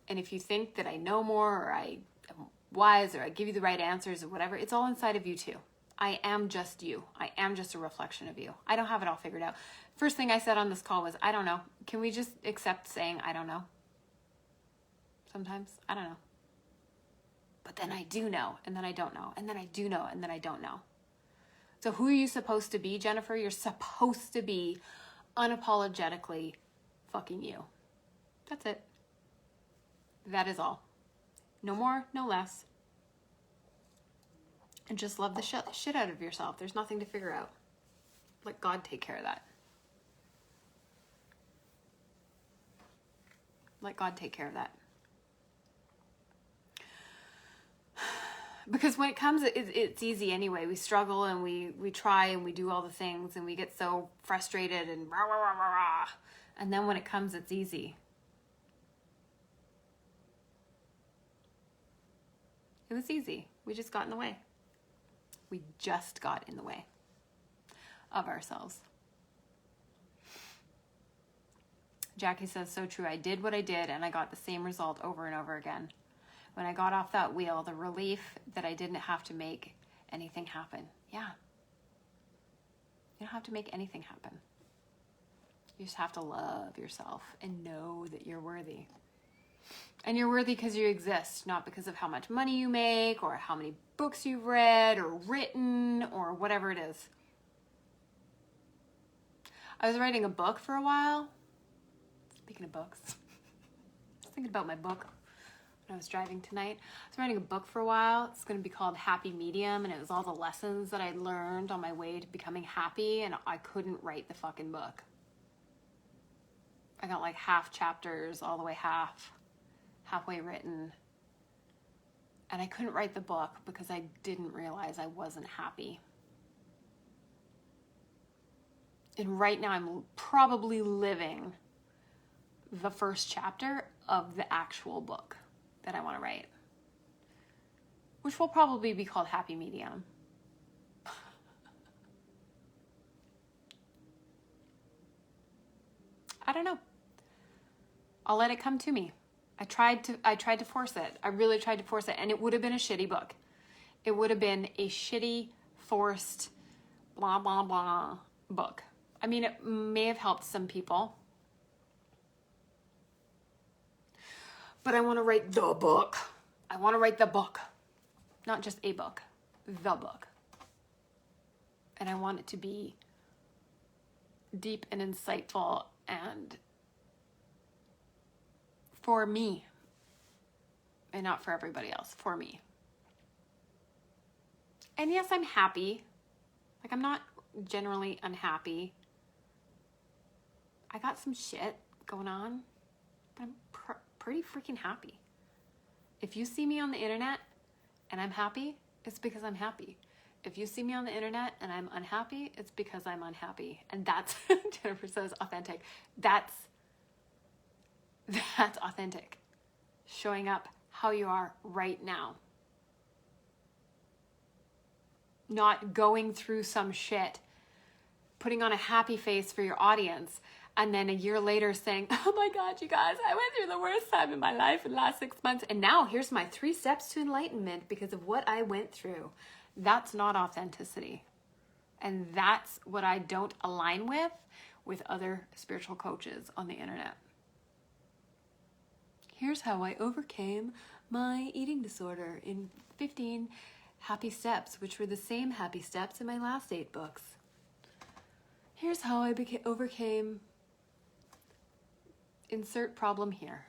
and if you think that I know more or I am wise or I give you the right answers or whatever, it's all inside of you too. I am just you. I am just a reflection of you. I don't have it all figured out. First thing I said on this call was, I don't know. Can we just accept saying, I don't know? Sometimes, I don't know. But then I do know, and then I don't know, and then I do know, and then I don't know. So who are you supposed to be, Jennifer? You're supposed to be unapologetically fucking you. That's it. That is all. No more, no less. And just love the shit out of yourself. There's nothing to figure out. Let God take care of that. Let God take care of that. Because when it comes, it's easy anyway. We struggle and we try and we do all the things and we get so frustrated and rah, rah, rah, rah, rah. And then when it comes, it's easy. It was easy. We just got in the way. We just got in the way of ourselves. Jackie says, so true. I did what I did and I got the same result over and over again. When I got off that wheel, the relief that I didn't have to make anything happen. Yeah. You don't have to make anything happen. You just have to love yourself and know that you're worthy. And you're worthy because you exist, not because of how much money you make or how many books you've read or written or whatever it is. I was writing a book for a while. Speaking of books, I was thinking about my book when I was driving tonight. I was writing a book for a while. It's going to be called Happy Medium, and it was all the lessons that I learned on my way to becoming happy, and I couldn't write the fucking book. I got like half chapters, all the way half, halfway written, and I couldn't write the book because I didn't realize I wasn't happy. And right now I'm probably living the first chapter of the actual book that I want to write, which will probably be called Happy Medium. I don't know. I'll let it come to me. I tried to force it. I really tried to force it, and it would have been a shitty book. It would have been a shitty, forced, blah, blah, blah book. I mean, it may have helped some people, but I want to write the book. I want to write the book, not just a book, the book. And I want it to be deep and insightful and for me, and not for everybody else, for me. And yes, I'm happy. Like, I'm not generally unhappy. I got some shit going on, but I'm pretty freaking happy. If you see me on the internet and I'm happy, it's because I'm happy. If you see me on the internet and I'm unhappy, it's because I'm unhappy. And that's, Jennifer says, authentic. That's authentic. Showing up how you are right now. Not going through some shit, putting on a happy face for your audience, and then a year later saying, oh my God, you guys, I went through the worst time in my life in the last 6 months, and now here's my 3 steps to enlightenment because of what I went through. That's not authenticity. And that's what I don't align with other spiritual coaches on the internet. Here's how I overcame my eating disorder in 15 happy steps, which were the same happy steps in my last 8 books. Here's how I overcame insert problem here.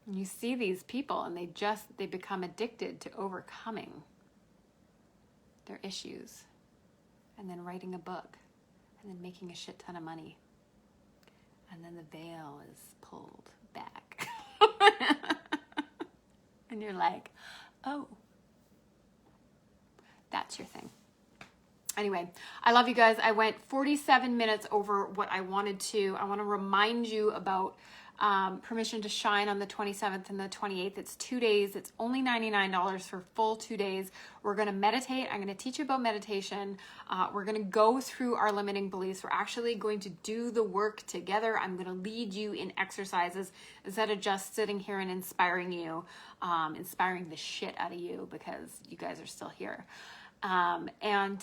And you see these people and they become addicted to overcoming their issues and then writing a book and then making a shit ton of money. And then the veil is pulled back. And you're like, oh, that's your thing. Anyway, I love you guys. I went 47 minutes over what I wanted to. I want to remind you about Permission to Shine on the 27th and the 28th. It's 2 days. It's only $99 for full 2 days. We're going to meditate. I'm going to teach you about meditation. We're going to go through our limiting beliefs. We're actually going to do the work together. I'm going to lead you in exercises instead of just sitting here and inspiring you, inspiring the shit out of you because you guys are still here. And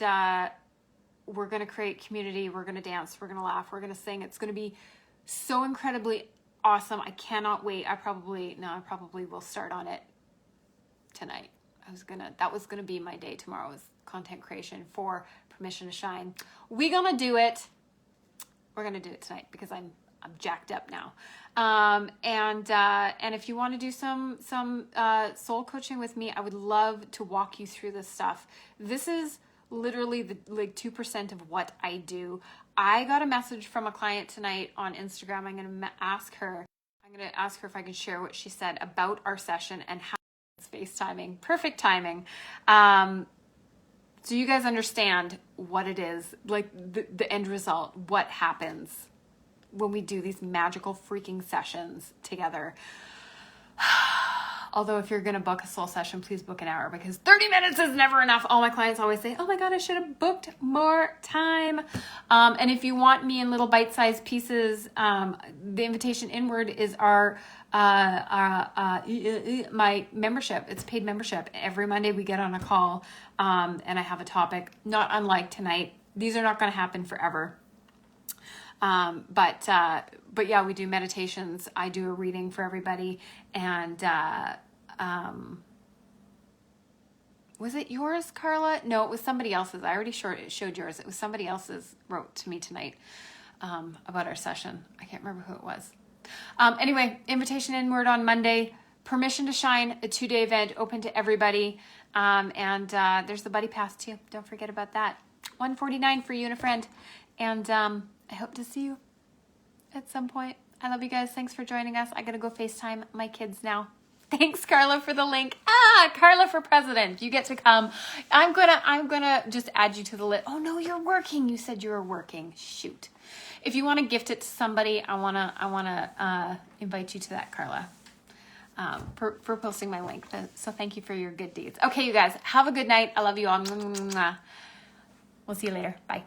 we're going to create community. We're going to dance. We're going to laugh. We're going to sing. It's going to be so incredibly awesome. I cannot wait. I probably will start on it tonight. That was going to be my day tomorrow, was content creation for Permission to Shine. We're going to do it. We're going to do it tonight because I'm jacked up now. And if you want to do some soul coaching with me, I would love to walk you through this stuff. This is literally the 2% of what I do. I got a message from a client tonight on Instagram. I'm going to ask her if I can share what she said about our session and how it's FaceTiming. Perfect timing. So you guys understand what it is, like the end result, what happens when we do these magical freaking sessions together. Although if you're going to book a soul session, please book an hour because 30 minutes is never enough. All my clients always say, oh my God, I should have booked more time. And if you want me in little bite-sized pieces, the invitation inward is my membership. It's paid membership. Every Monday we get on a call and I have a topic, not unlike tonight. These are not going to happen forever. But yeah, we do meditations. I do a reading for everybody. And, was it yours, Carla? No, it was somebody else's. I already showed yours. It was somebody else's wrote to me tonight, about our session. I can't remember who it was. Anyway, invitation inward on Monday, Permission to Shine, a 2-day event open to everybody. And there's the buddy pass too. Don't forget about that. $149 for you and a friend. And, I hope to see you at some point. I love you guys. Thanks for joining us. I gotta go FaceTime my kids now. Thanks, Carla, for the link. Carla for president. You get to come. I'm gonna just add you to the list. Oh no, you're working. You said you were working. Shoot. If you want to gift it to somebody, I wanna invite you to that, Carla. For posting my link. So thank you for your good deeds. Okay, you guys, have a good night. I love you all. We'll see you later. Bye.